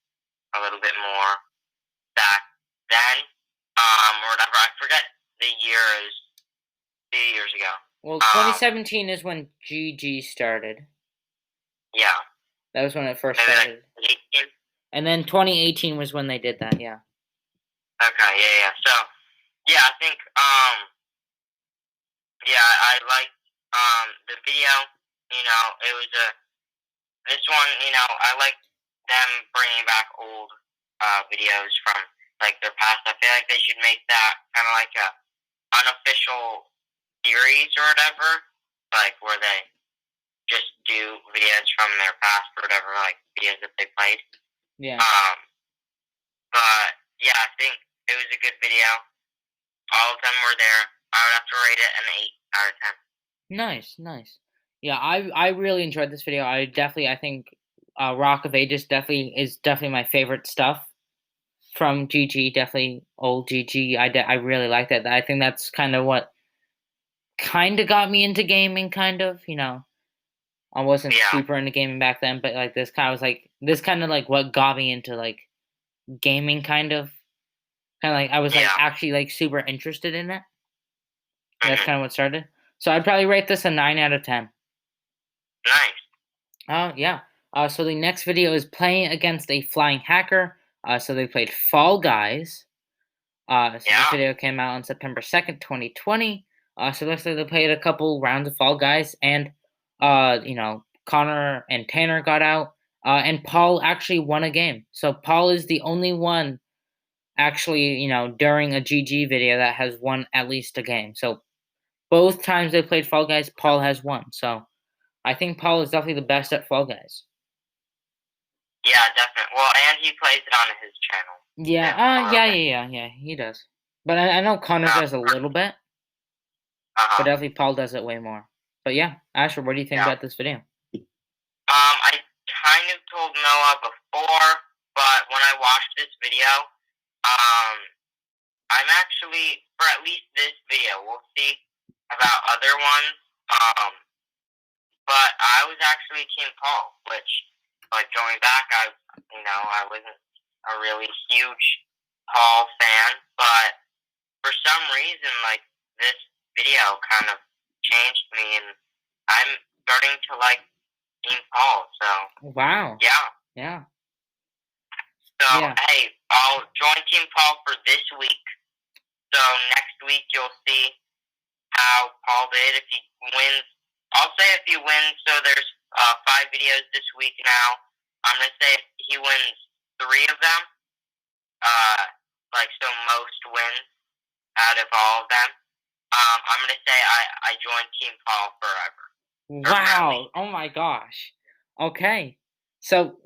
a little bit more back then, or whatever. I forget the year is 2 years ago. Well, 2017 is when GG started. Yeah. That was when it first Maybe started. like 18. And then 2018 was when they did that, yeah. Okay, yeah. So yeah, I think yeah, I liked the video. It was this one. I like them bringing back old videos from like their past. I feel like they should make that kind of like a unofficial series or whatever, like where they just do videos from their past or whatever, like videos that they played. Yeah. But yeah, I think it was a good video. All of them were there. I would have to rate it an 8 out of 10. Nice. Yeah, I really enjoyed this video. I think Rock of Ages is definitely my favorite stuff from GG. Definitely old GG. I really like that. I think that's kind of what kind of got me into gaming. Kind of, I wasn't Yeah. super into gaming back then, but like this kind of like what got me into like gaming. Kind of like I was like actually like super interested in it. That's kind of what started. So I'd probably rate this a 9 out of 10. Nice. Yeah. So the next video is playing against a flying hacker. So they played Fall Guys. So this video came out on September 2nd, 2020. So looks like they played a couple rounds of Fall Guys, and Connor and Tanner got out, and Paul actually won a game. So Paul is the only one actually, during a GG video that has won at least a game. So both times they played Fall Guys, Paul has won. So I think Paul is definitely the best at Fall Guys. Yeah, definitely. Well, and he plays it on his channel. Yeah, he does. But I know Connor does a little bit. But definitely Paul does it way more. But yeah, Asher, what do you think about this video? I kind of told Noah before, but when I watched this video, I'm actually, for at least this video, we'll see about other ones, but I was actually Team Paul, which, like, going back, I wasn't a really huge Paul fan, but for some reason, like, this video kind of changed me, and I'm starting to like Team Paul, so. Wow. Yeah. So, hey, I'll join Team Paul for this week. So next week you'll see how Paul did. If he wins, I'll say if he wins. So there's 5 videos this week now. I'm gonna say if he wins 3 of them, so most wins out of all of them. I'm gonna say I join Team Paul forever. Wow! Oh my gosh. Okay. So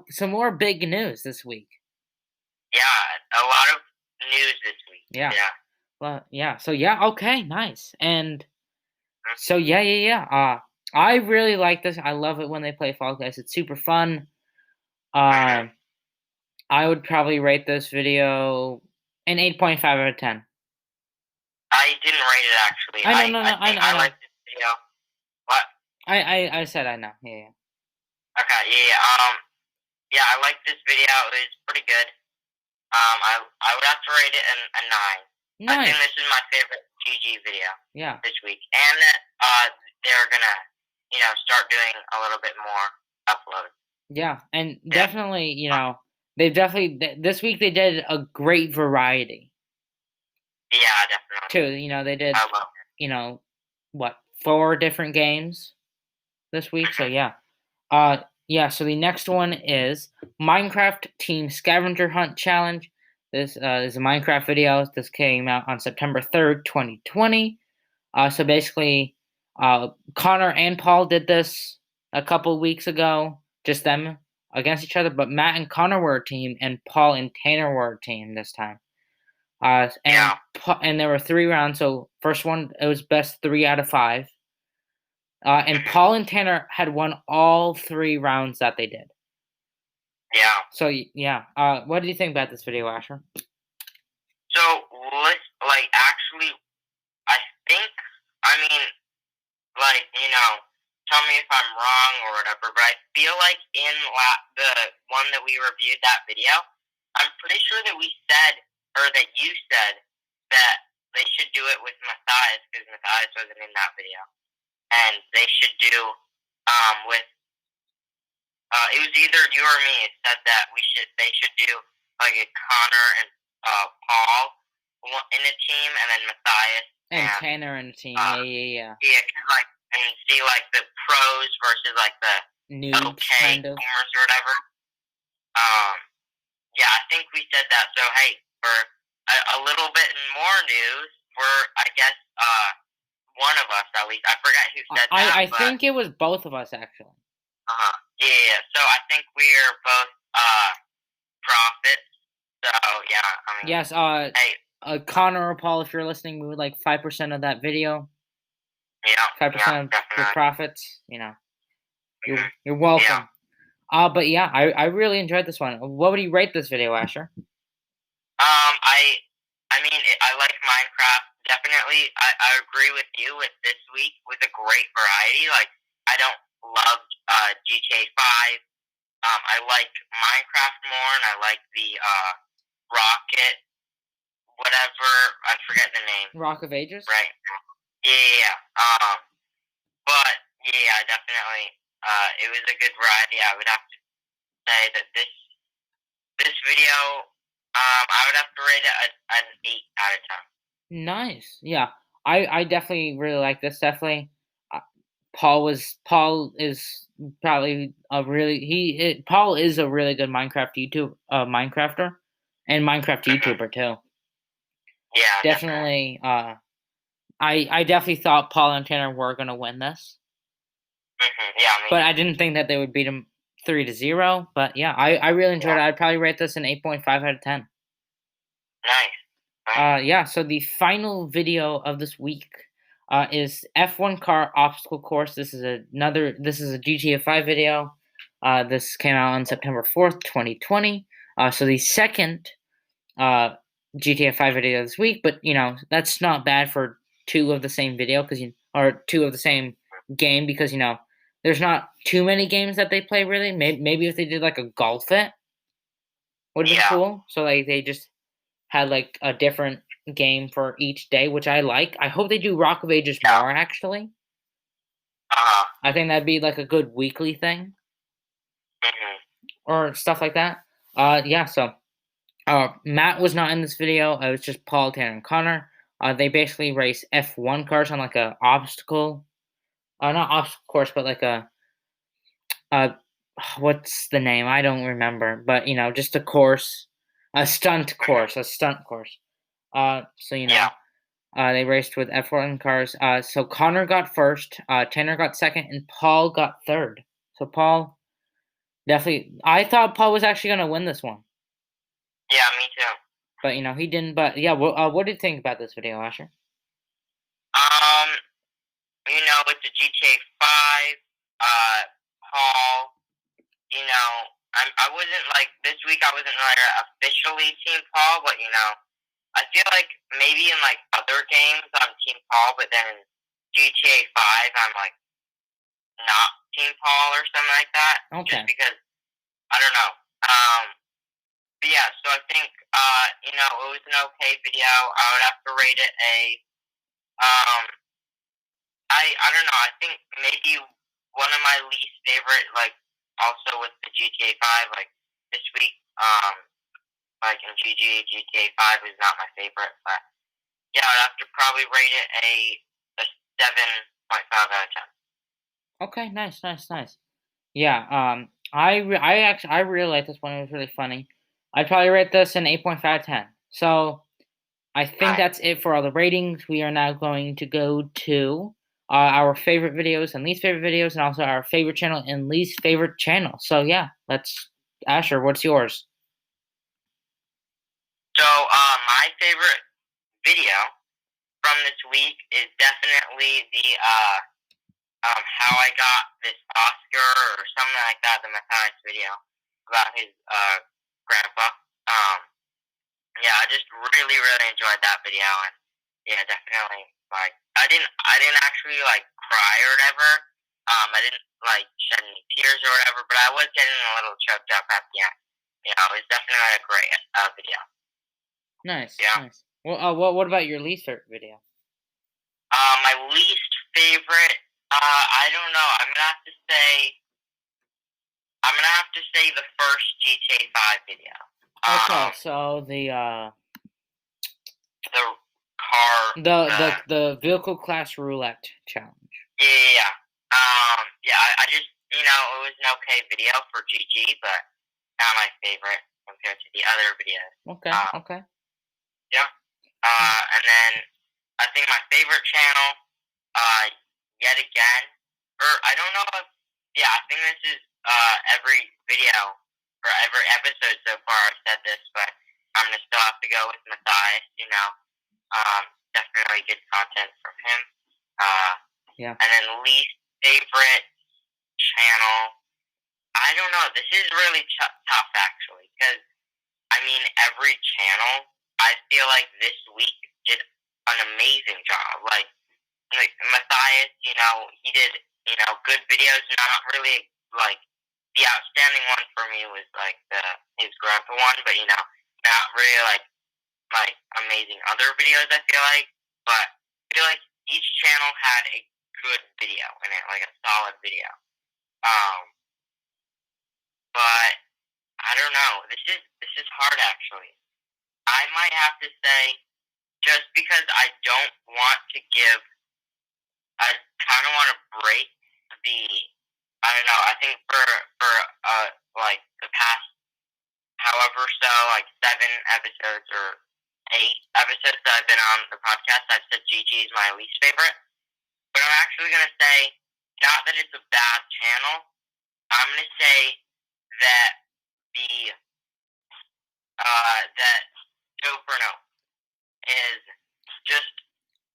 some more big news this week. Yeah, a lot of news this week. Yeah. Well, yeah. So yeah, okay, nice. And Mhm. so yeah. I really like this. I love it when they play Fall Guys. It's super fun. Mhm. Um, I would probably rate this video an 8.5 out of 10. I didn't rate it actually. I know, I no, I no, I think know, I I know. like this video. What? I said I know. Yeah, Okay, yeah, yeah, I like this video. It was pretty good. I would have to rate it a nine. I think nice. this is my favorite GG video Yeah, this week, and that they're gonna start doing a little bit more uploads. yeah, and Yeah, definitely, they definitely this week they did a great variety yeah, definitely. too. They did, I love it. you know, what 4 different games this week. So Mhm. yeah, yeah. So the next one is Minecraft Team Scavenger Hunt Challenge. This is a Minecraft video. This came out on September 3rd, 2020. So basically, Connor and Paul did this a couple weeks ago, just them against each other. But Matt and Connor were a team, and Paul and Tanner were a team this time. Yeah, And there were 3 rounds. So first one, it was best 3 out of 5. And mhm. Paul and Tanner had won all 3 rounds that they did. Yeah. So yeah, what do you think about this video, Asher? So like actually, I think I mean like tell me if I'm wrong or whatever, but I feel like in the one that we reviewed that video, I'm pretty sure that we said or that you said that they should do it with Matthias because Matthias wasn't in that video, and they should do with it was either you or me said that they should do like a Connor and Paul in a team, and then Matthias And and Tanner and the team, uh, yeah. yeah, cause like and see like the pros versus like the Noobs, okay kind of. gamers or whatever. Um, yeah, I think we said that. So hey, for a little bit more news, we're I guess one of us at least. I forgot who said that, I but think it was both of us actually. yeah. So I think we're both prophets. So yeah, I mean, Yes, hey, Connor or Paul, if you're listening, we would like 5% of that video. yeah, Five yeah, percent of your definitely. profits. Hmm. You're Yeah. welcome. But yeah, I really enjoyed this one. What would you rate this video, Asher? I mean, I like Minecraft. Definitely, I agree with you with this week with a great variety. Like, I don't love GTA 5. I like Minecraft more, and I like the Rocket, whatever. I forget the name. Rock of Ages. Right. Yeah, yeah, yeah. But yeah, definitely. It was a good variety. I would have to say that this video, I would have to rate it an 8 out of 10. Nice. Yeah, I definitely really like this. Definitely, Paul is probably a really Paul is a really good Minecrafter, and Minecraft Hmm. YouTuber too. Yeah, definitely. Definitely. I definitely thought Paul and Tanner were gonna win this, Yeah, me but I too. didn't think that they would beat him 3-0. But yeah, I really enjoyed it. Yeah, I'd probably rate this an 8.5 out of 10. nice, nice. Yeah. So the final video of this week is F1 car obstacle course. This is another. This is a GTA 5 video. This came out on September 4th, 2020. So the second GTA 5 video this week, but that's not bad for two of the same video or two of the same game because there's not too many games that they play really. Maybe if they did like a golf it would have been Yeah, cool. So like they just had like a different game for each day, which I like. I hope they do Rock of Ages yeah. more actually. Uh-huh. I think that'd be like a good weekly thing Hmm. or stuff like that. Yeah. So Matt was not in this video. It was just Paul, Tanner, and Connor. They basically race F1 cars on like a obstacle, not obstacle course, but like uh, what's the name? I don't remember. But just a course, a stunt course. So Yeah, they raced with F1 cars. So Connor got first, Tanner got second, and Paul got third. So Paul definitely. I thought Paul was actually gonna win this one. yeah, me too. But he didn't. But yeah, what do you think about this video, Asher? Um, with the GTA 5, Paul, I wasn't like this week. I wasn't like officially Team Paul, but I feel like maybe in like other games I'm Team Paul, but then in GTA 5 I'm like not Team Paul or something like that. Okay. Just because I don't know. But yeah, so I think it was an okay video. I would have to rate it a um. I don't know. I think maybe one of my least favorite, like also with the GTA 5, like this week, like in GTA 5 is not my favorite, but yeah, I'd have to probably rate it a 7.5 out of 10. Okay. Nice. Yeah. I really like this one. It was really funny. I'd probably rate this an 8.5/10. So I think Right. that's it for all the ratings. We are now going to go to our favorite videos and least favorite videos, and also our favorite channel and least favorite channel. So yeah, Asher, what's yours? So, my favorite video from this week is definitely the how I got this Oscar or something like that, the Matthias video about his grandpa. Um, yeah, I just really enjoyed that video, and yeah, definitely like I didn't actually like cry or whatever. I didn't like shed any tears or whatever, but I was getting a little choked up at the end. It was definitely a great video. Nice, Yeah. nice. Well, what about your least favorite video? My least favorite. I don't know. I'm gonna have to say the first GTA 5 video. Okay, so The car. the vehicle class roulette challenge. Yeah. Yeah. I just it was an okay video for GG, but not my favorite compared to the other videos. Okay, okay. Yeah. And then I think my favorite channel, yet again, or I don't know if, yeah, I think this is every video or every episode so far I've said this, but I'm gonna still have to go with Matthias. Definitely good content from him. Yeah. And then least favorite channel, I don't know. This is really tough actually, because every channel I feel like this week did an amazing job. Like Matthias, he did good videos. Not really like the outstanding one for me was like his grandpa one, but not really like amazing other videos. I feel like, but I feel like each channel had a good video in it, like a solid video. But I don't know. This is hard actually. I might have to say, just because I don't want to give, I kind of want to break the. I don't know. I think for like the past however so like 7 episodes or 8 episodes that I've been on the podcast, I've said GG is my least favorite. But I'm actually gonna say, not that it's a bad channel. I'm gonna say that the that Dope or No is just,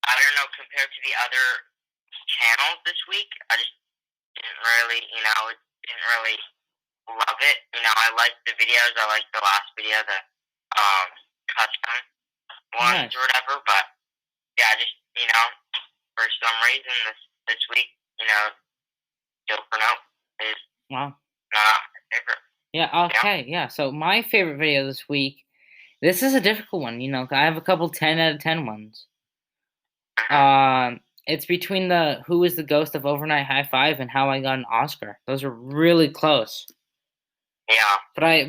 I don't know, compared to the other channels this week, I just didn't really love it. I liked the videos. I liked the last video, the custom ones or whatever. But yeah, just for some reason this week, Dope or No is not my favorite. Yeah. Okay. Yeah. So my favorite video this week. This is a difficult one. I have a couple 10 out of 10 ones. It's between the Who is the Ghost of Overnight Hi5 and How I Got an Oscar. Those are really close. Yeah.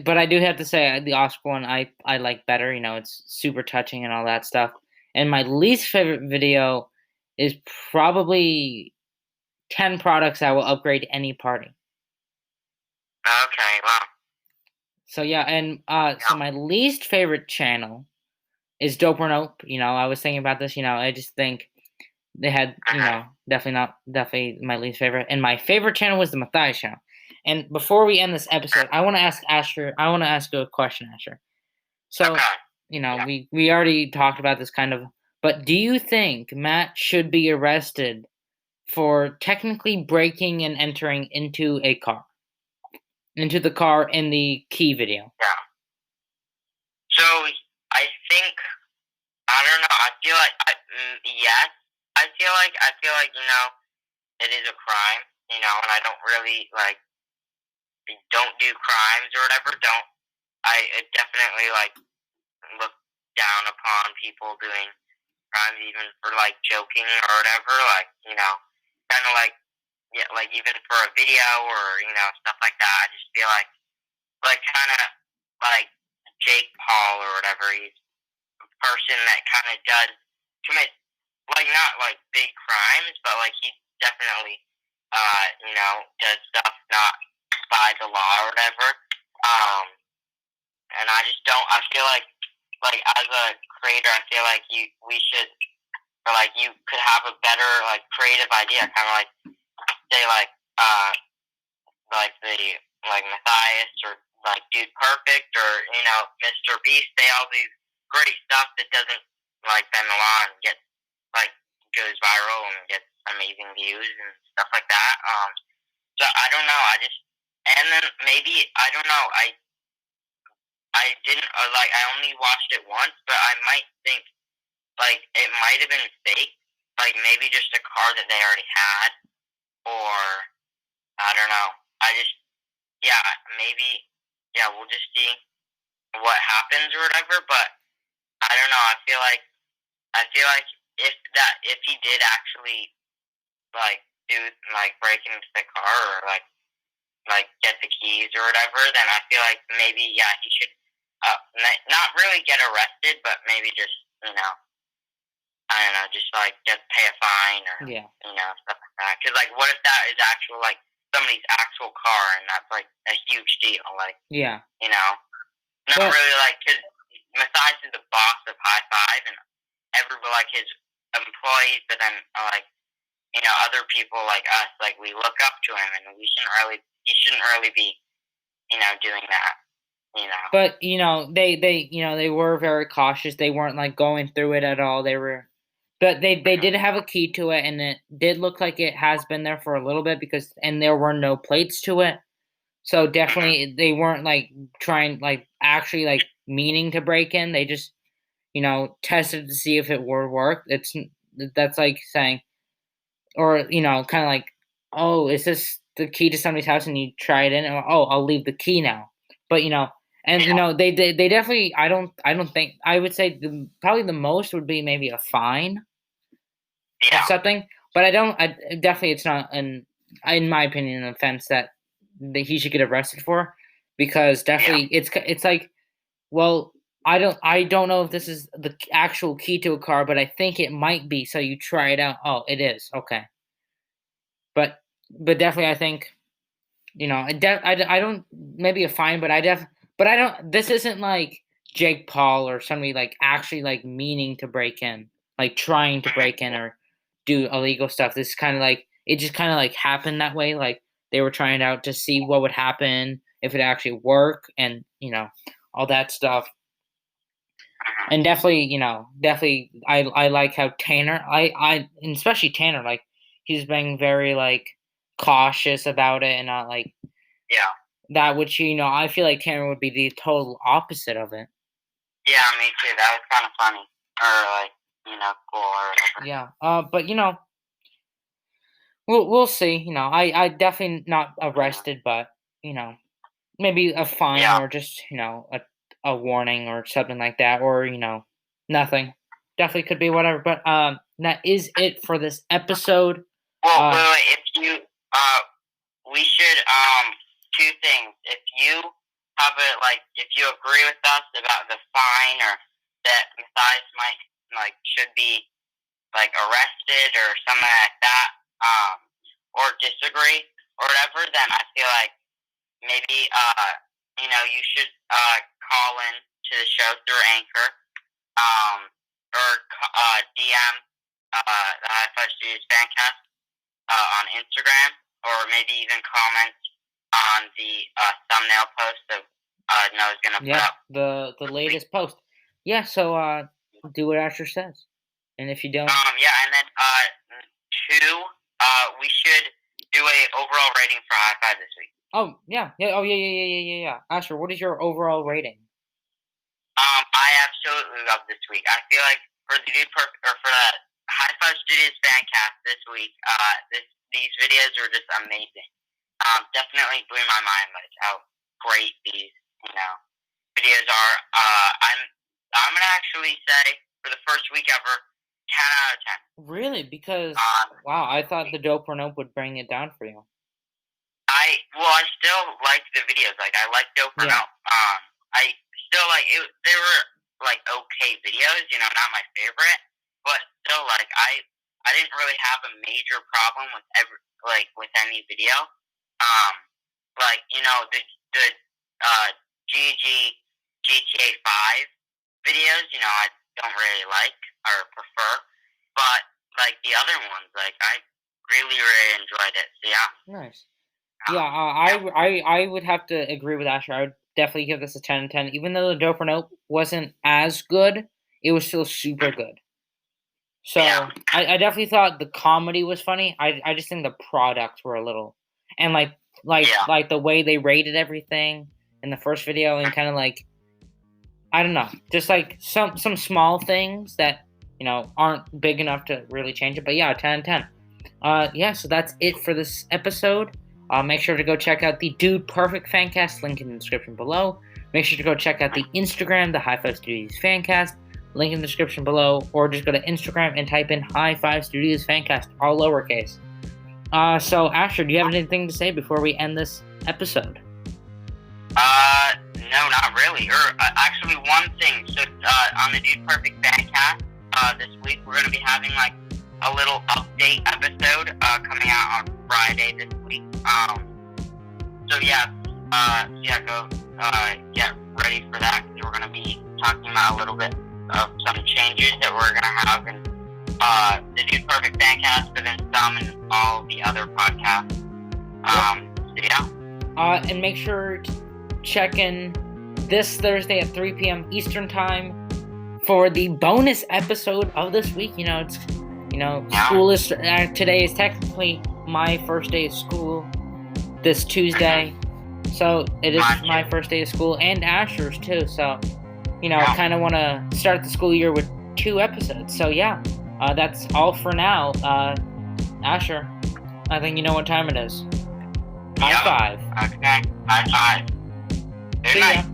But I do have to say the Oscar one I like better. It's super touching and all that stuff. And my least favorite video is probably 10 products I will upgrade to any party. Okay. Wow. So yeah, and so my least favorite channel is Dope or Nope. I was thinking about this. I just think they had, definitely my least favorite. And my favorite channel was the Matthias channel. And before we end this episode, I want to ask you a question, Asher. So, we already talked about this kind of, but do you think Matt should be arrested for technically breaking and entering into the car in the key video? Yeah. So I think I don't know. I feel like yes. I feel like it is a crime. And I don't really don't do crimes or whatever. Don't I definitely look down upon people doing crimes even for joking or whatever. Kind of yeah, even for a video or stuff like that. I just feel kind of like Jake Paul or whatever. He's a person that kind of does commit not big crimes, but he definitely does stuff not by the law or whatever. And I just don't. I feel like as a creator, I feel like we should, or you could have a better creative idea, kind of say the Matthias or Dude Perfect or Mr. Beast. They all do great stuff that doesn't bend the law and gets goes viral and gets amazing views and stuff like that. So I don't know. And then maybe I don't know. I didn't I only watched it once, but I might think it might have been fake. Maybe just a car that they already had, or I don't know. Maybe we'll just see what happens or whatever. But I don't know. I feel like if he did actually do break into the car or get the keys or whatever, then I feel like maybe he should not really get arrested, but maybe just I don't know, just pay a fine or stuff like that. Because what if that is actual somebody's actual car and that's a huge deal? Not really because Matthias is the boss of Hi5 and everybody his employees, but then other people like us, we look up to him, and he shouldn't really be doing that. But they were very cautious. They weren't going through it at all. But they did have a key to it, and it did look like it has been there for a little bit and there were no plates to it. So definitely they weren't trying actually meaning to break in. They just tested to see if it would work. That's like saying, or kind of oh, is this the key to somebody's house? And you try it in, and oh, I'll leave the key now. But and they definitely. I don't think I would say probably the most would be maybe a fine or something. But I don't. Definitely it's not in my opinion an offense that he should get arrested for, because definitely it's well, I don't know if this is the actual key to a car, but I think it might be. So you try it out. Oh, it is. Okay. But definitely I think I don't, maybe a fine, but I don't, this isn't like Jake Paul or somebody actually meaning to break in, trying to break in or do illegal stuff. This is kind of it just kind of happened that way. They were trying it out to see what would happen if it actually worked, and all that stuff. And definitely, I like how Tanner, and especially Tanner, he's being very cautious about it and not that, which I feel like Tanner would be the total opposite of it. Yeah, me too. That was kind of funny, or cool or whatever. Yeah. But we'll see. I definitely not arrested, but maybe a fine or just a warning or something like that, or nothing. Definitely could be whatever. But that is it for this episode. Well, wait, if you we should two things. If you have if you agree with us about the fine, or that Matthias might should be arrested or something like that, or disagree or whatever, then I feel like maybe you should call in to the show through Anchor, or DM the Hi5 Studios Fancast on Instagram, or maybe even comment on the thumbnail post that Noah's gonna put up. The latest post. Yeah, so do what Asher says. And if you don't, Yeah, and then 2, we should do a overall rating for Hi5 this week. oh yeah, yeah. Asher, what is your overall rating? I absolutely love this week. I feel like for the for the Hi5 Studios Fancast this week, these videos are just amazing. Definitely blew my mind like how great these videos are. I'm gonna actually say for the first week ever, 10 out of 10. Really? Because wow, I thought the Dope or Nope would bring it down for you. I still like the videos. Like I like Dope or Nope. I still like it. They were like okay videos, not my favorite, but still like I didn't really have a major problem with with any video. Like the GTA 5 videos, I don't really like or prefer, but like the other ones, like I really enjoyed it. So yeah. Nice. Yeah, I would have to agree with Asher. I would definitely give this a 10 10. Even though the Dope or Nope wasn't as good, it was still super good. So I definitely thought the comedy was funny. I just think the products were a little, and like the way they rated everything in the first video, and kind of like, I don't know, just like some small things that aren't big enough to really change it. But yeah, 10 10. Yeah, so that's it for this episode. Make sure to go check out the Dude Perfect Fancast, link in the description below. Make sure to go check out the Instagram, the Hi5 Studios Fancast, link in the description below, or just go to Instagram and type in Hi5 Studios Fancast, all lowercase. So Asher, do you have anything to say before we end this episode? No, not really. Or actually, one thing. So on the Dude Perfect Fancast, this week we're going to be having like a little update episode coming out on Friday this week. So go get ready for that, because we're going to be talking about a little bit of some changes that we're going to have in the Dude Perfect Fancast, but then some in all the other podcasts. And make sure to check in this Thursday at 3 p.m. Eastern Time for the bonus episode of this week. School is today is technically my first day of school. This Tuesday, so it is my first day of school, and Asher's too. So, kind of want to start the school year with 2 episodes. So yeah, that's all for now. Asher, I think you know what time it is. Hi5. Okay. Hi5. Good night.